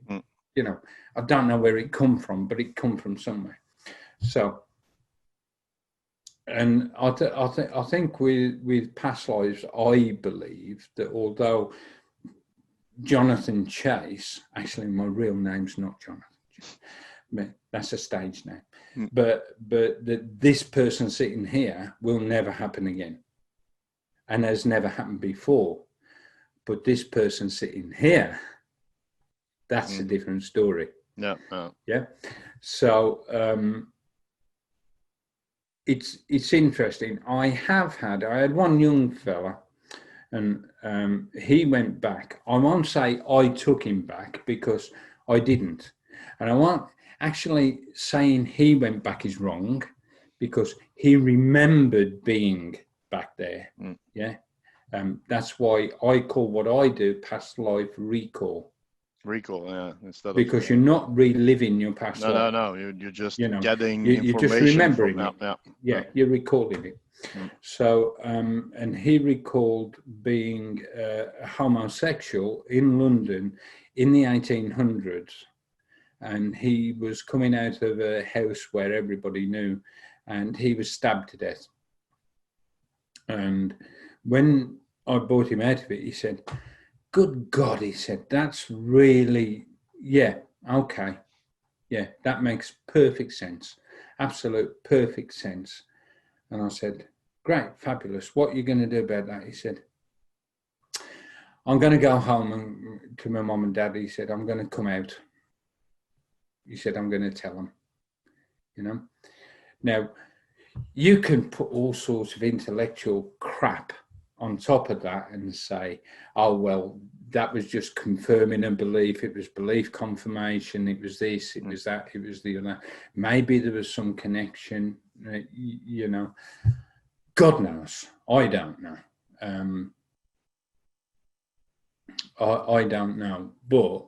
Yeah. You know, I don't know where it come from, but it come from somewhere. So. And I think with past lives, I believe that although Jonathan Chase, actually my real name's not Jonathan, that's a stage name, but that this person sitting here will never happen again, and has never happened before. But this person sitting here, that's a different story. Yeah. So. It's interesting. I had one young fella, and he went back. I won't say I took him back, because I didn't. And I won't actually saying he went back is wrong, because he remembered being back there. Yeah. That's why I call what I do past life recall. Yeah. Because you're not reliving your past life. No. You're just getting you're information just remembering from it. Yeah, you're recalling it. So, and he recalled being a homosexual in London in the 1800s, and he was coming out of a house where everybody knew, and he was stabbed to death. And when I brought him out of it, he said, "Good God," he said, "that's really, yeah, okay. Yeah, that makes perfect sense. Absolute perfect sense." And I said, "Great, fabulous. What are you going to do about that?" He said, "I'm going to go home to my mum and dad." He said, "I'm going to come out." He said, "I'm going to tell them." You know? Now, you can put all sorts of intellectual crap on top of that and say, oh, well, that was just confirming a belief. It was belief confirmation. It was this, it was that, it was the other. Maybe there was some connection, you know. God knows. I don't know. I don't know. But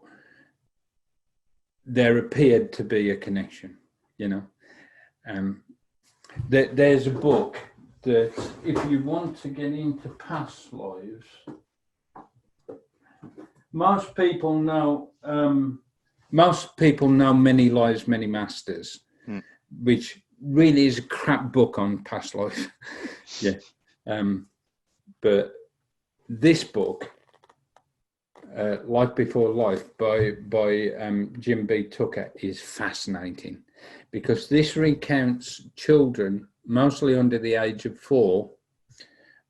there appeared to be a connection, you know. There's a book that if you want to get into past lives, most people know Many Lives, Many Masters, which really is a crap book on past life. Yeah. But this book, Life Before Life by Jim B. Tucker, is fascinating, because this recounts children, mostly under the age of 4,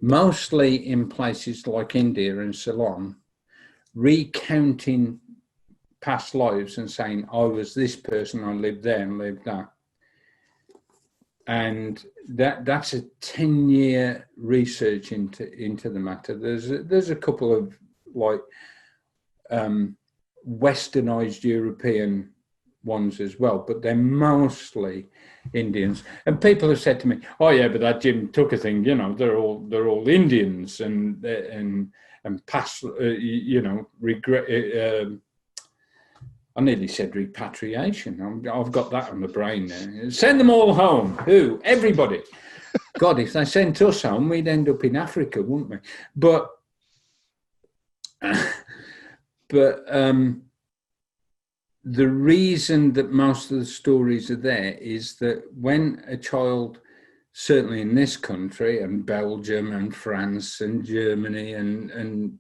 mostly in places like India and Ceylon, recounting past lives and saying, I was this person, I lived there and lived that. And that's a 10-year research into the matter. There's a couple of like westernized European ones as well, but they're mostly Indians. And people have said to me, "Oh yeah, but that Jim Tucker thing, you know, they're all Indians and past, you know, regret." I nearly said repatriation. I've got that on the brain now. Send them all home. Who? Everybody. God, if they sent us home, we'd end up in Africa, wouldn't we? But the reason that most of the stories are there is that when a child, certainly in this country and Belgium and France and Germany and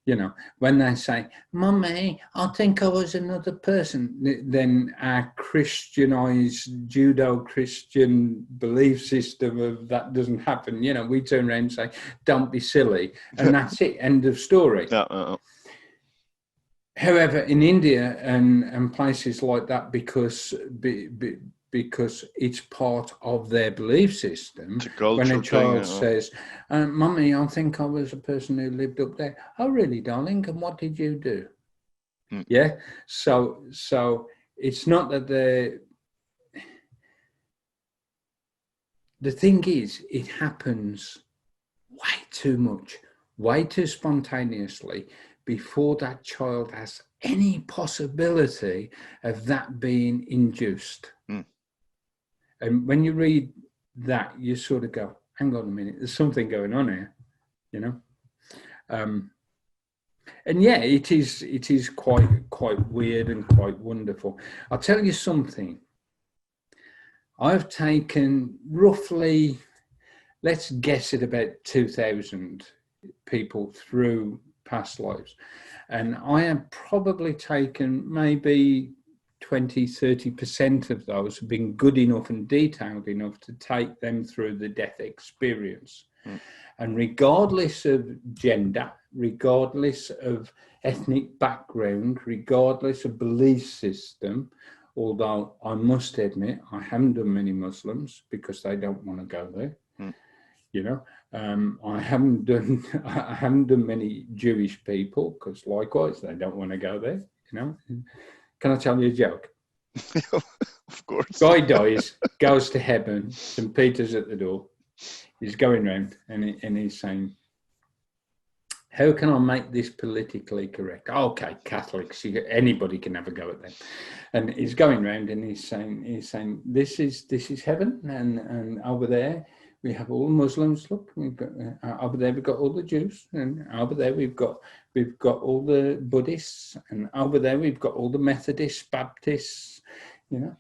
you know, when they say, Mummy, I think I was another person, then our Christianized, Judo-Christian belief system of that doesn't happen. You know, we turn around and say, don't be silly. And that's it, end of story. However, in India and places like that, because it's part of their belief system, when a child says, Mummy, I think I was a person who lived up there. Oh, really, darling? And what did you do? Yeah. So it's not that the thing is, it happens way too much, way too spontaneously, before that child has any possibility of that being induced. And when you read that, you sort of go, hang on a minute, there's something going on here, you know? And yeah, it is quite weird and quite wonderful. I'll tell you something. I've taken roughly, let's guess at about 2,000 people through past lives. And I have probably taken maybe 20-30% of those have been good enough and detailed enough to take them through the death experience. And regardless of gender, regardless of ethnic background, regardless of belief system, although I must admit I haven't done many Muslims because they don't want to go there. You know, I haven't done many Jewish people because likewise they don't want to go there. You know. Can I tell you a joke? Of course. Guy dies, goes to heaven, St. Peter's at the door. He's going round and he's saying, how can I make this politically correct? Okay, Catholics, anybody can have a go at them. And he's going round and he's saying, this is heaven, and over there we have all the Muslims. Look, we've got over there we've got all the Jews, and over there we've got all the Buddhists, and over there we've got all the Methodists, Baptists, you know.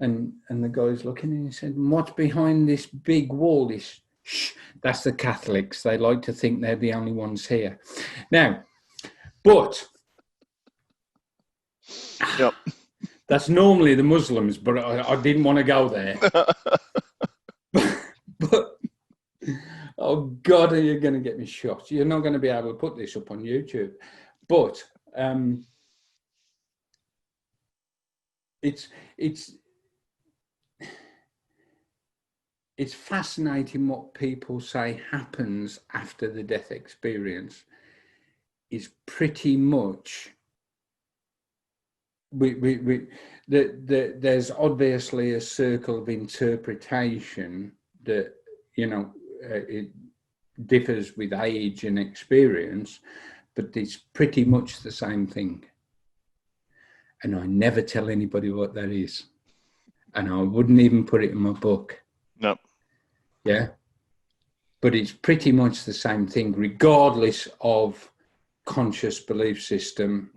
And the guy's looking and he said, what's behind this big wall? Shh, that's the Catholics. They like to think they're the only ones here. Now, but yep. That's normally the Muslims, but I didn't want to go there. But oh God, are you going to get me shot? You're not going to be able to put this up on YouTube. But it's fascinating what people say happens after the death experience. Is pretty much there's obviously a circle of interpretation that, you know, it differs with age and experience, but it's pretty much the same thing. And I never tell anybody what that is. And I wouldn't even put it in my book. No. Yeah. but it's pretty much the same thing, regardless of conscious belief system,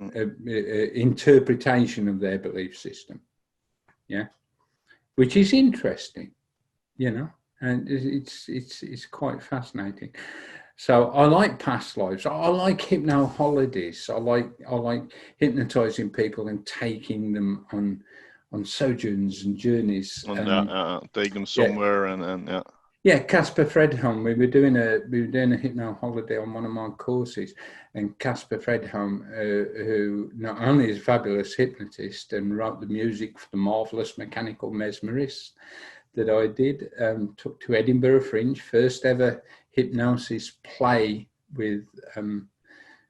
interpretation of their belief system. Yeah, which is interesting, you know, and it's quite fascinating. So I like past lives. I like hypno holidays. I like hypnotizing people and taking them on sojourns and journeys. Take them somewhere, and yeah. Yeah, Casper Fredholm. We were doing a hypno holiday on one of my courses, and Casper Fredholm, who not only is a fabulous hypnotist and wrote the music for the marvelous Mechanical Mesmerist that I did, took to Edinburgh Fringe, first ever hypnosis play with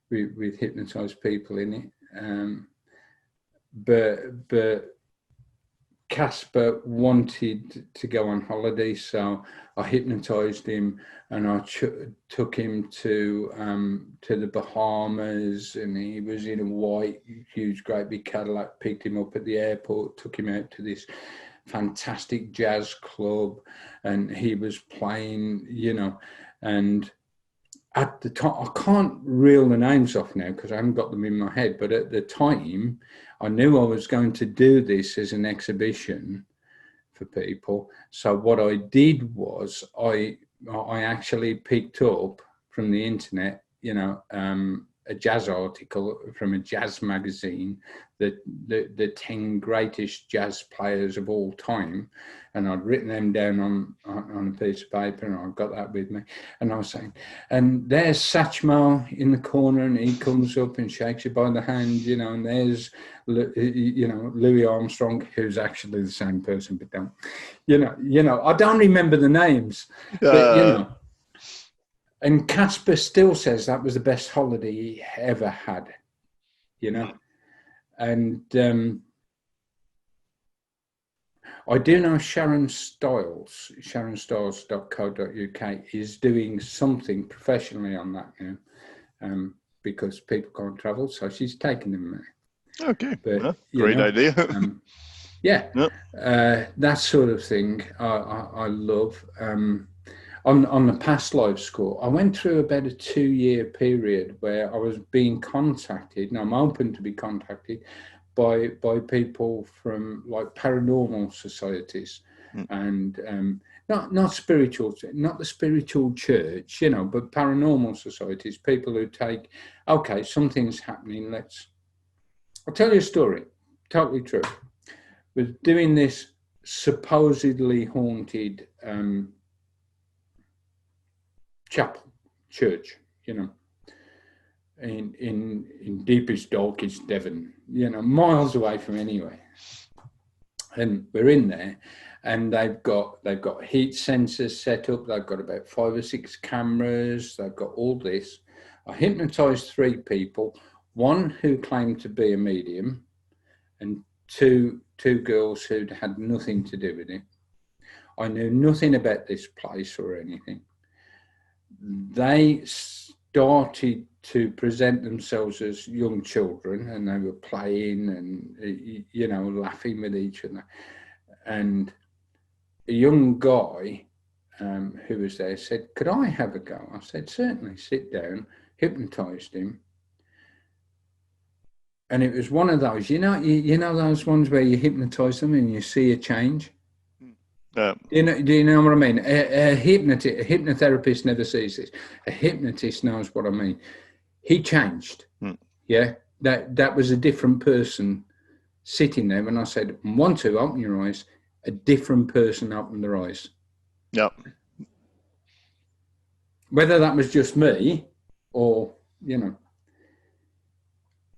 hypnotized people in it. But Casper wanted to go on holiday, so I hypnotized him, and I took him to the Bahamas, and he was in a white, huge, great big Cadillac. Picked him up at the airport, took him out to this fantastic jazz club, and he was playing, you know. And at the time, I can't reel the names off now because I haven't got them in my head, but at the time I knew I was going to do this as an exhibition for people. So what I did was I actually picked up from the internet, you know, a jazz article from a jazz magazine, the 10 greatest jazz players of all time, and I'd written them down on a piece of paper, and I've got that with me, and I was saying, and there's Satchmo in the corner, and he comes up and shakes you by the hand, you know, and there's, you know, Louis Armstrong, who's actually the same person, but don't, you know, I don't remember the names, but, you know. And Casper still says that was the best holiday he ever had, you know. And I do know Sharon Stiles, sharonstiles.co.uk, is doing something professionally on that now, because people can't travel, so she's taking them there. Okay, But, great idea. That sort of thing I love. On the past life score, I went through about a 2-year period where I was being contacted, and I'm open to be contacted by people from like paranormal societies, and not spiritual, not the spiritual church, you know, but paranormal societies, people who take, okay, something's happening, I'll tell you a story, totally true. Was doing this supposedly haunted church, you know, in deepest, darkest Devon, you know, miles away from anywhere. And we're in there, and they've got heat sensors set up. They've got about 5 or 6 cameras. They've got all this. I hypnotized 3 people, one who claimed to be a medium, and two girls who'd had nothing to do with it. I knew nothing about this place or anything. They started to present themselves as young children, and they were playing and, you know, laughing with each other. And a young guy who was there said, "Could I have a go?" I said, "Certainly, sit down." Hypnotized him. And it was one of those, you know those ones where you hypnotize them and you see a change? Do you know what I mean? A hypnotherapist never sees this. A hypnotist knows what I mean. He changed. Yeah, that was a different person sitting there. When I said, 1, 2, open your eyes, a different person opened their eyes. Yep. Whether that was just me or, you know.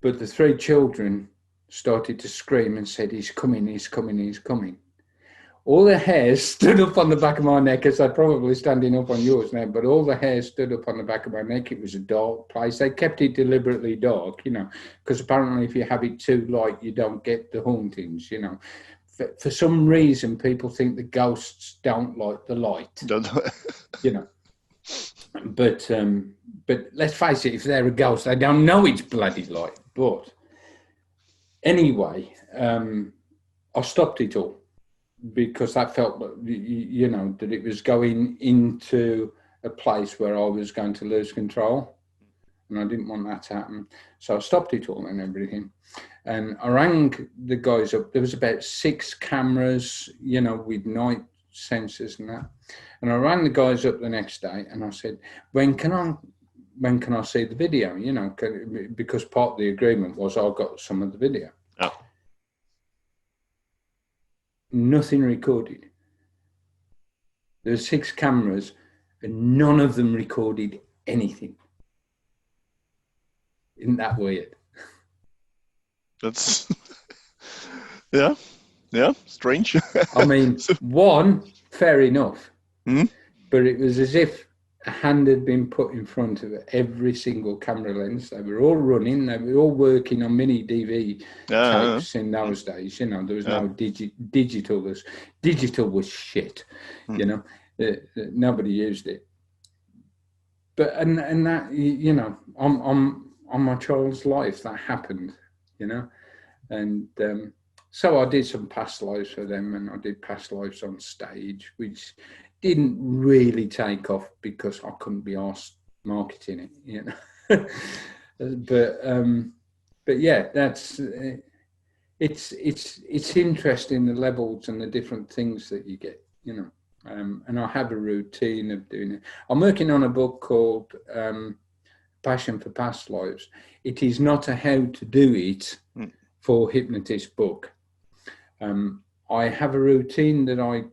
But the 3 children started to scream and said, "He's coming, he's coming, he's coming." All the hairs stood up on the back of my neck, as I'm probably standing up on yours now, but all the hairs stood up on the back of my neck. It was a dark place. They kept it deliberately dark, you know, because apparently if you have it too light, you don't get the hauntings, you know. For some reason, people think the ghosts don't like the light, you know. But let's face it, if they're a ghost, they don't know it's bloody light. But anyway, I stopped it all, because that felt, you know, that it was going into a place where I was going to lose control, and I didn't want that to happen. So I stopped it all and everything. And I rang the guys up. There was about 6 cameras, you know, with night sensors and that. And I rang the guys up the next day and I said, when can I see the video? You know, because part of the agreement was I got some of the video. Oh. Nothing recorded. There were 6 cameras and none of them recorded anything. Isn't that weird? That's yeah, strange. I mean, one, fair enough, but it was as if a hand had been put in front of every single camera lens. They were all running. They were all working on mini DV tapes in those days. You know, there was no digital. Digital was shit. You know, nobody used it. But and that, you know, on my child's life that happened. You know, and so I did some past lives for them, and I did past lives on stage, which didn't really take off because I couldn't be asked marketing it, you know. But yeah, that's it's interesting, the levels and the different things that you get, you know. And I have a routine of doing it. I'm working on a book called Passion for Past Lives. It is not a how to do it for hypnotist book. I have a routine that I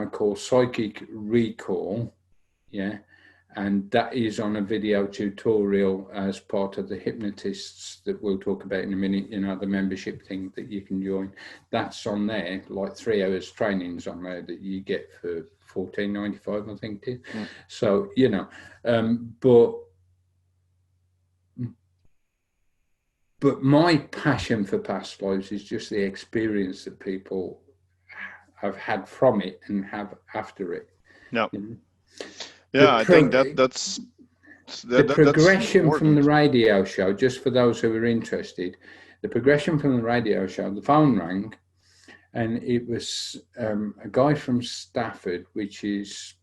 call psychic recall, yeah, and that is on a video tutorial as part of the Hypnotists that we'll talk about in a minute, you know, the membership thing that you can join. That's on there, like 3 hours trainings on there that you get for $14.95, I think it is. So, you know, but my passion for past lives is just the experience that people have had from it and have after it. Yeah. You know? Yeah, I think that's the progression that's from the radio show, just for those who are interested, the progression from the radio show, the phone rang, and it was a guy from Stafford, which is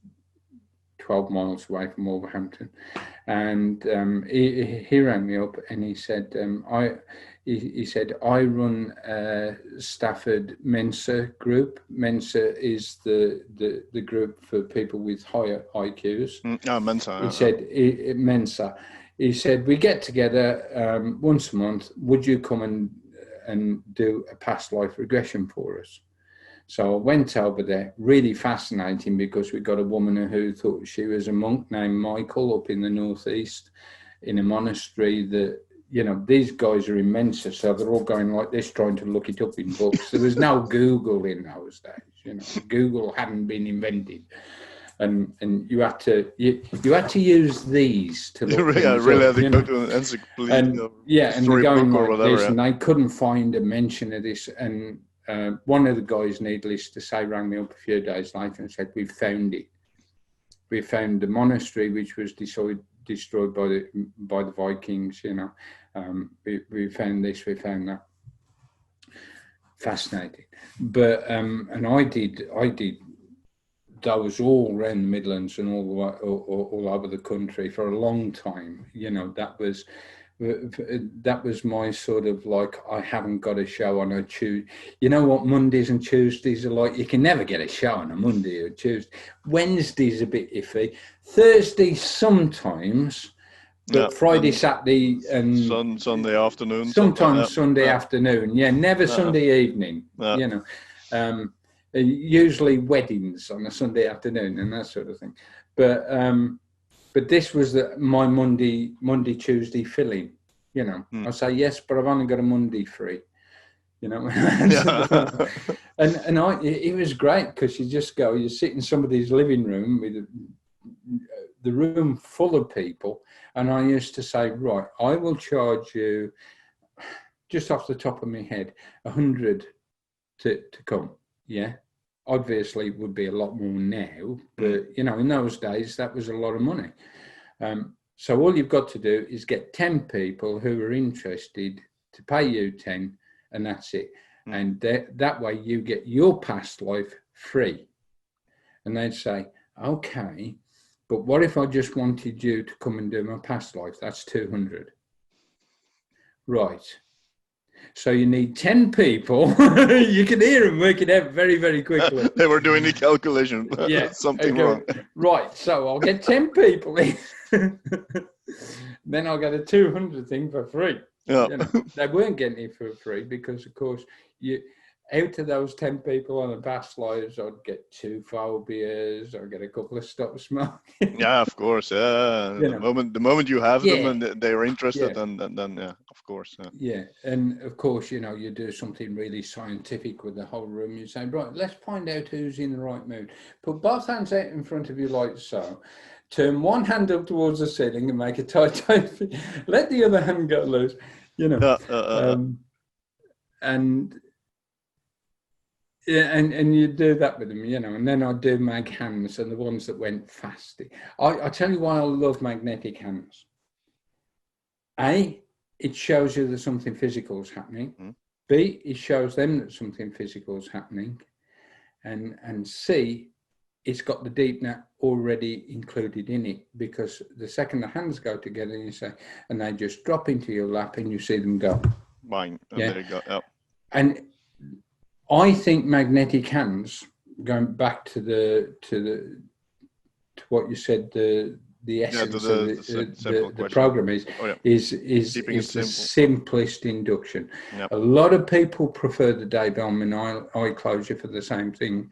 12 miles away from Wolverhampton, and he rang me up and he said, he said, I run Stafford Mensa group. Mensa is the group for people with higher IQs. Mensa. He said, Mensa. He said, we get together once a month. Would you come and do a past life regression for us? So I went over there, really fascinating, because we got a woman who thought she was a monk named Michael up in the northeast in a monastery that, you know, these guys are immense, so they're all going like this, trying to look it up in books. There was no Google in those days, you know, Google hadn't been invented. And you had to use these to look. Yeah, really had to go to an encyclopedia. And they're going like whatever, this, and they couldn't find a mention of this. And one of the guys, needless to say, rang me up a few days later and said, "We've found it. We found the monastery which was destroyed by the Vikings. You know, we found this, we found that." Fascinating. But and I did those all around the Midlands and all over the country for a long time. You know, that was my sort of like, I haven't got a show on a Tuesday. You know what Mondays and Tuesdays are like? You can never get a show on a Monday or Tuesday. Wednesday's a bit iffy. Thursday sometimes, but Friday, Saturday, and Sunday afternoon. Sometimes Sunday afternoon. Yeah, never Sunday evening. You know, usually weddings on a Sunday afternoon and that sort of thing. But this was my Monday, Tuesday filling, you know. I say, yes, but I've only got a Monday free, you know. and it was great, because you sit in somebody's living room with the room full of people. And I used to say, right, I will charge you, just off the top of my head, 100 to come. Yeah. Obviously, it would be a lot more now, but, you know, in those days, that was a lot of money. So all you've got to do is get 10 people who are interested to pay you 10, and that's it. And that way you get your past life free. And they'd say, Okay, but what if I just wanted you to come and do my past life? That's 200. Right. So you need 10 people. You can hear them working out very, very quickly. They were doing the calculation. Yeah. Something wrong. Right. So I'll get 10 people in. Then I'll get a 200 thing for free. Yeah. You know, they weren't getting it for free because, of course, out of those 10 people on the past lives, I'd get 2 phobias, I'd get a couple of stop smoking. Yeah, of course. Yeah. The moment you have them and they're interested, then yeah, of course. Yeah. And of course, you know, you do something really scientific with the whole room. You say, right, let's find out who's in the right mood. Put both hands out in front of you like so. Turn one hand up towards the ceiling and make a tight. Let the other hand go loose. You know. And you do that with them, you know, and then I do mag hands and the ones that went fast. I tell you why I love magnetic hands. A, it shows you that something physical is happening. Mm. B, it shows them that something physical is happening. And C, it's got the deep net already included in it, because the second the hands go together, you say, and they just drop into your lap and you see them go. Mine. There you go. Yep. And I think magnetic hands, going back to what you said, the essence of the program is the simplest induction. Yep. A lot of people prefer the day Bellman eye closure for the same thing.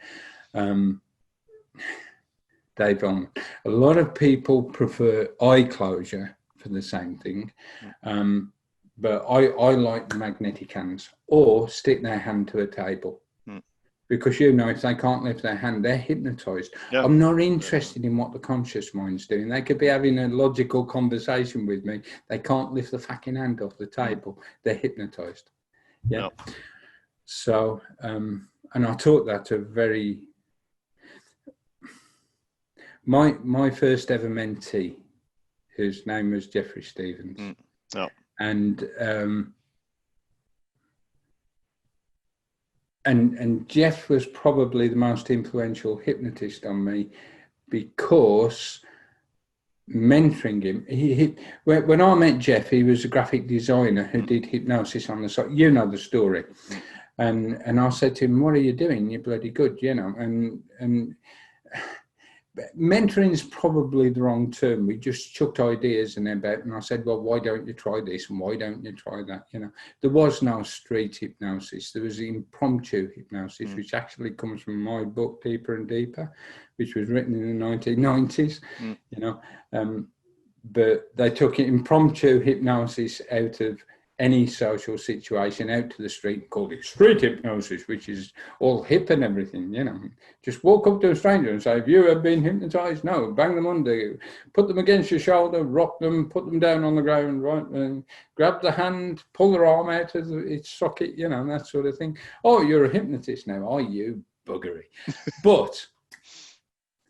Dave Bellman. A lot of people prefer eye closure for the same thing. But I like the magnetic hands, or stick their hand to a table. Because, you know, if they can't lift their hand, they're hypnotized. Yeah. I'm not interested in what the conscious mind's doing. They could be having a logical conversation with me. They can't lift the fucking hand off the table. They're hypnotized. Yeah. No. So, and I taught that to my first ever mentee, whose name was Jeffrey Stevens. And Jeff was probably the most influential hypnotist on me, because mentoring him, when I met Jeff, he was a graphic designer who did hypnosis on the side. You know the story. And I said to him, what are you doing? You're bloody good, you know. And mentoring is probably the wrong term. We just chucked ideas in about, and I said, well, why don't you try this and why don't you try that? You know, there was no street hypnosis. There was impromptu hypnosis, which actually comes from my book, Deeper and Deeper, which was written in the 1990s, you know. But they took impromptu hypnosis out of any social situation, out to the street, and called it street hypnosis, which is all hip and everything, you know. Just walk up to a stranger and say, have you ever been hypnotized? No. Bang them under, put them against your shoulder, rock them, put them down on the ground, right, and grab the hand, pull their arm out of its socket, you know, and that sort of thing. Oh, you're a hypnotist now, are you? Buggery. But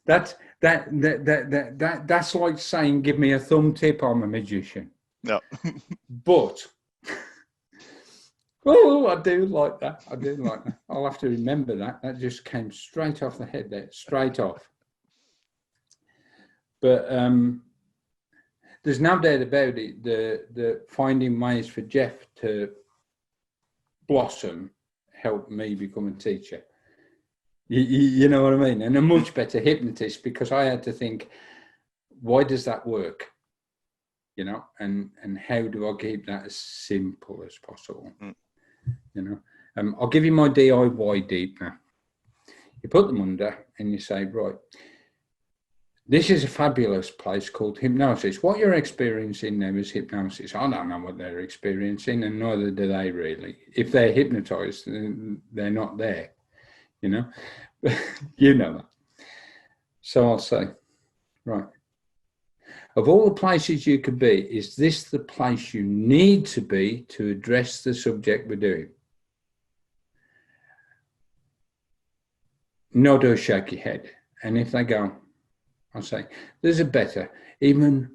that's like saying, give me a thumb tip, I'm a magician. No. But oh, I do like that. I do like that. I'll have to remember that. That just came straight off the head there, straight off. But there's no doubt about it. The finding ways for Jeff to blossom helped me become a teacher. You know what I mean? And a much better hypnotist, because I had to think, why does that work? You know, and how do I keep that as simple as possible? You know, I'll give you my DIY deep now. You put them under and you say, right, this is a fabulous place called Hypnosis. What you're experiencing now is hypnosis. I don't know what they're experiencing, and neither do they really. If they're hypnotized, they're not there, you know. You know that. So I'll say, right, of all the places you could be, is this the place you need to be to address the subject we're doing? Nod or shake your head. And if they go, I'll say, there's a better, even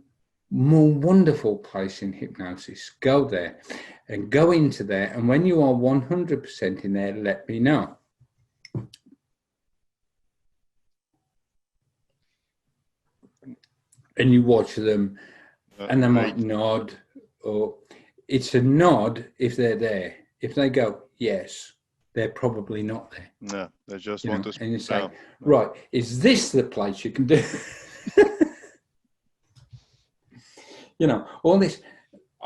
more wonderful place in hypnosis. Go there and go into there. And when you are 100% in there, let me know. and you watch them, and they might nod, or it's a nod if they're there. If they go, yes, they're probably not there. No, they just want to. And you say, right, is this the place you can do? All this.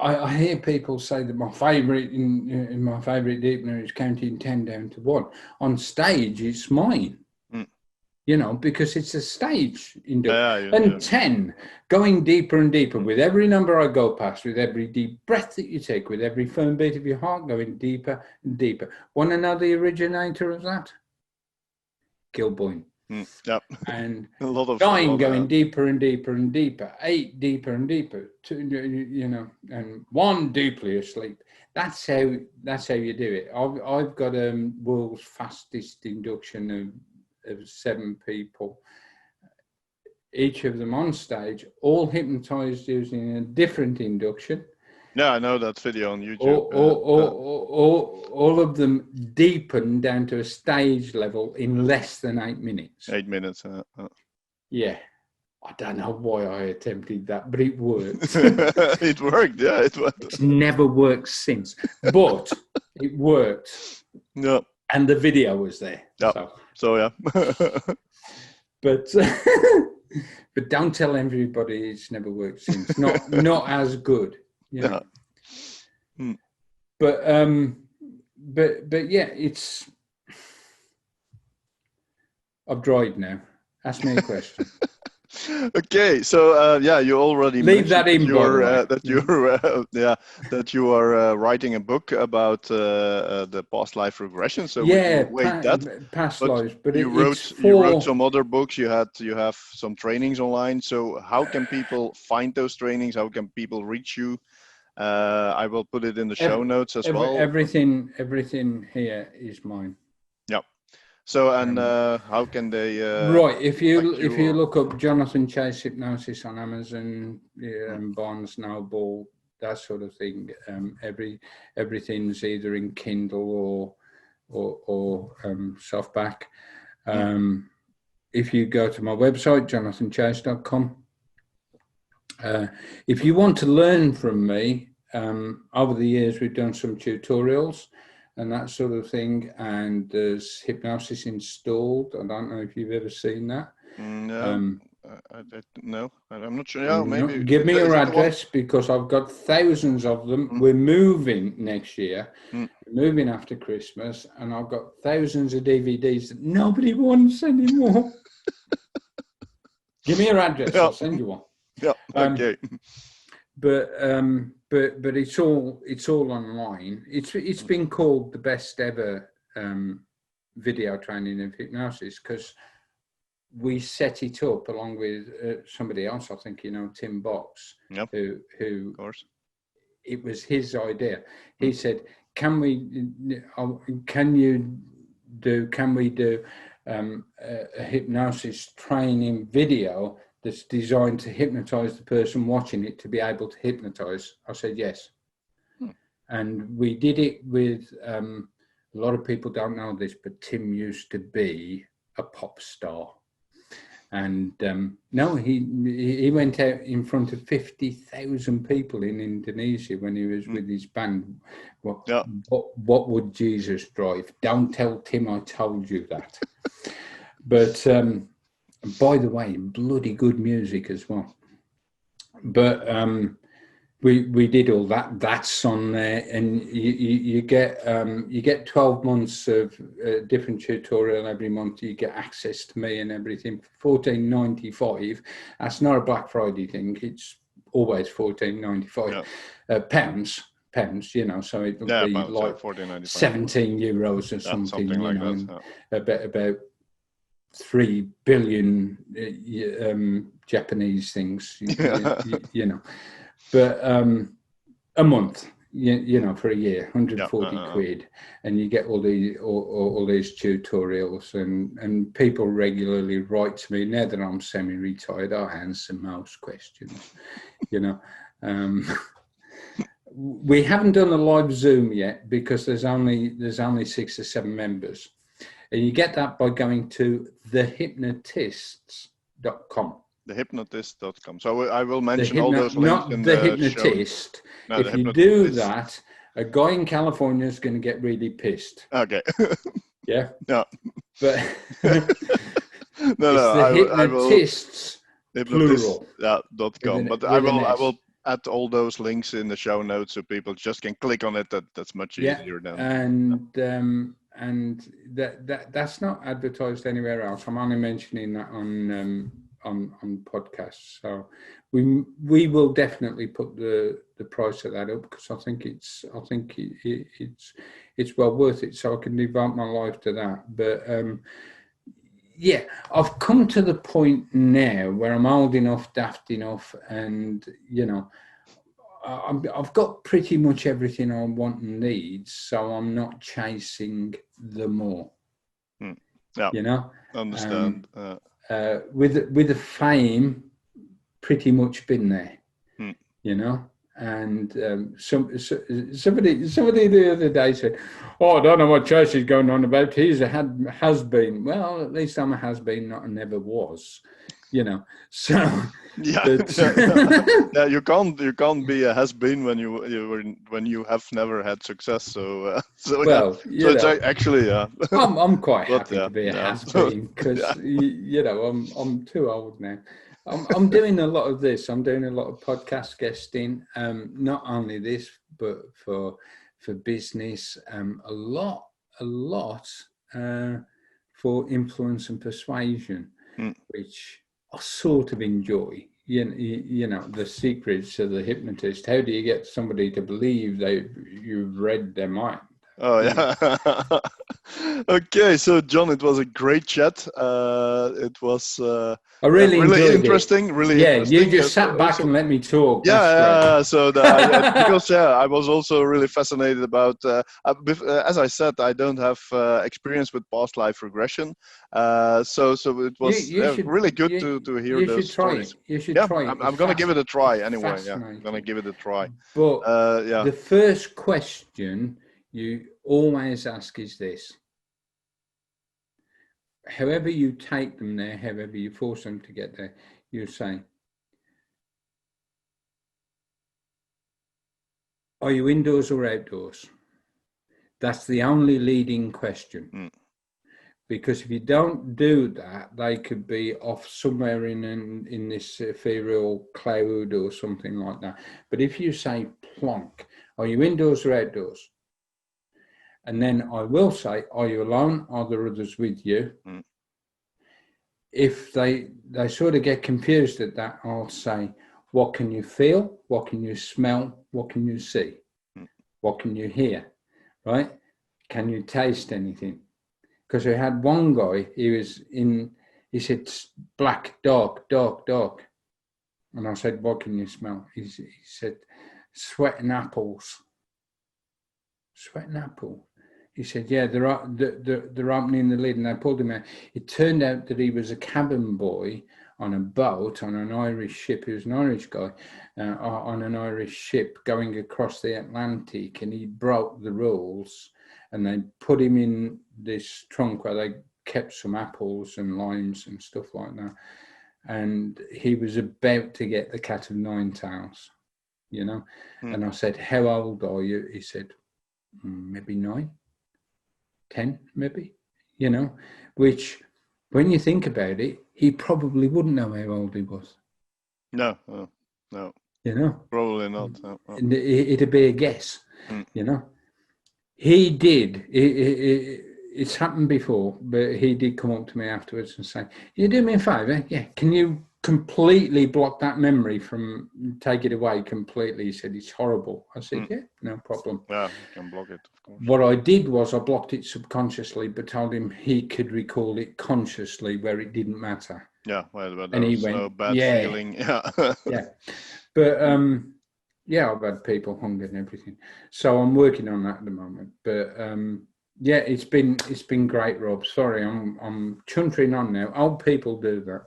I hear people say that my favourite in my favourite deepener is counting 10 down to 1. On stage, it's mine. Because it's a stage induction. 10, going deeper and deeper with every number I go past, with every deep breath that you take, with every firm beat of your heart, going deeper and deeper. Want to know the originator of that? Gilboyne. Yep. And a lot of 9 going deeper and deeper and deeper, 8 deeper and deeper, 2, and 1 deeply asleep. That's how you do it. I've got world's fastest induction of 7 people, each of them on stage, all hypnotized using a different induction. Yeah, I know that video on YouTube. All of them deepen down to a stage level in less than 8 minutes. 8 minutes. Yeah. I don't know why I attempted that, but it worked. It worked, yeah. It worked. It's never worked since, but it worked. Yeah. And the video was there. Yeah. So yeah. But don't tell everybody it's never worked since. Not as good. Yeah. But yeah, it's. I've dried now. Ask me a question. Okay, so you already leave that in that you are writing a book about the past life regression. So past lives. But you wrote some other books. You have some trainings online. So how can people find those trainings? How can people reach you? I will put it in the show notes as well. Everything here is mine. Yeah. So, and how can they... right, if you look up Jonathan Chase Hypnosis on Amazon, Barnes Noble, that sort of thing, everything's either in Kindle or softback. If you go to my website, jonathanchase.com, if you want to learn from me, over the years we've done some tutorials and that sort of thing, and there's hypnosis installed. I don't know if you've ever seen that. No, no, I'm not sure. Yeah, maybe. Give me your address, because I've got thousands of them. We're moving next year, we're moving after Christmas, and I've got thousands of DVDs that nobody wants anymore. Give me your address, I'll send you one. Yeah, okay. But it's all online. It's been called the best ever video training of hypnosis, because we set it up along with somebody else. I think Tim Box, who of course, it was his idea. He said, "Can we do a hypnosis training video that's designed to hypnotize the person watching it to be able to hypnotize?" I said yes. And we did it with a lot of people don't know this, but Tim used to be a pop star. And no, he went out in front of 50,000 people in Indonesia when he was with his band. What would Jesus drive? Don't tell Tim I told you that. But by the way, bloody good music as well. But we did all that. That's on there, and you get 12 months of different tutorial every month. You get access to me and everything for $14.95. That's not a Black Friday thing. It's always $14.95 pounds. So it'll be like 17 euros or something like that. About 3 billion Japanese things, but a month, for a year, 140 quid, and you get all these tutorials, and people regularly write to me. Now that I'm semi-retired, I answer most questions. We haven't done a live Zoom yet because there's only 6 or 7 members. And you get that by going to thehypnotists.com. Thehypnotist.com. So I will mention all those links not in the the hypnotist. show. No, If you do that, a guy in California is going to get really pissed. Okay. Yeah. No. But No, it's the hypnotists, plural. Hypnotist.com. But I will add all those links in the show notes so people just can click on it. That's much easier than. And that's not advertised anywhere else. I'm only mentioning that on podcasts. So we will definitely put the price of that up, because I think it's well worth it. So I can devote my life to that. But yeah, I've come to the point now where I'm old enough, daft enough, and I've got pretty much everything I want and need, so I'm not chasing the more. Yeah, understand. With the fame, pretty much been there, And somebody the other day said, "Oh, I don't know what Chase is going on about. He's a has been." Well, at least I'm a has been, not a never was. So yeah, you can't be a has been when you have never had success. So it's actually I'm quite happy to be a has been, because I'm too old now. I'm doing a lot of this. I'm doing a lot of podcast guesting. Not only this, but for business. A lot for influence and persuasion, which I sort of enjoy. The secrets of the hypnotist. How do you get somebody to believe you've read their mind? Oh yeah. Okay, so John, it was a great chat. It was I really enjoyed interesting. It. Really, yeah. interesting. You just sat back and let me talk. Yeah. So because I was also really fascinated about. As I said, I don't have experience with past life regression. So it was really good to hear those stories. You should try it. I'm going to give it a try anyway. Yeah, I'm going to give it a try. But the first question you always ask is this: however you take them there, however you force them to get there, you say, are you indoors or outdoors? That's the only leading question. Because if you don't do that, they could be off somewhere in this ethereal cloud or something like that. But if you say plonk, are you indoors or outdoors? And then I will say, are you alone? Are there others with you? If they sort of get confused at that, I'll say, what can you feel? What can you smell? What can you see? What can you hear? Right? Can you taste anything? Because I had one guy, he said, black, dark, dark, dark. And I said, what can you smell? He said, sweating apples. Sweating apple. He said, yeah, they're opening the lid, and I pulled him out. It turned out that he was a cabin boy on a boat on an Irish ship. He was an Irish guy on an Irish ship going across the Atlantic, and he broke the rules, and they put him in this trunk where they kept some apples and limes and stuff like that. And he was about to get the cat of nine tails, And I said, how old are you? He said, maybe 9. 10 maybe, which when you think about it, he probably wouldn't know how old he was. No. Probably not. No. It'd be a guess. He did. It's happened before, but he did come up to me afterwards and say, you do me a favour? Yeah, can you completely block that memory take it away completely? He said, it's horrible. I said, yeah, no problem. Yeah, you can block it, of course. What I did was I blocked it subconsciously, but told him he could recall it consciously where it didn't matter. Yeah, well, there was no bad feeling. Yeah. Yeah. But, I've had people hung and everything. So I'm working on that at the moment. But, it's been great, Rob. Sorry, I'm chuntering on now. Old people do that.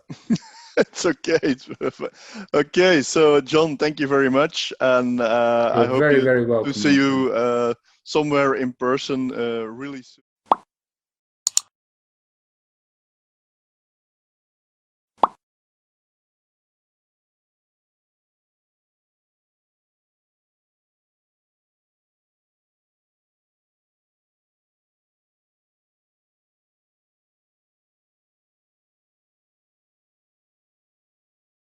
It's okay. It's perfect. Okay, so John, thank you very much, and I hope very welcome to see you somewhere in person really soon.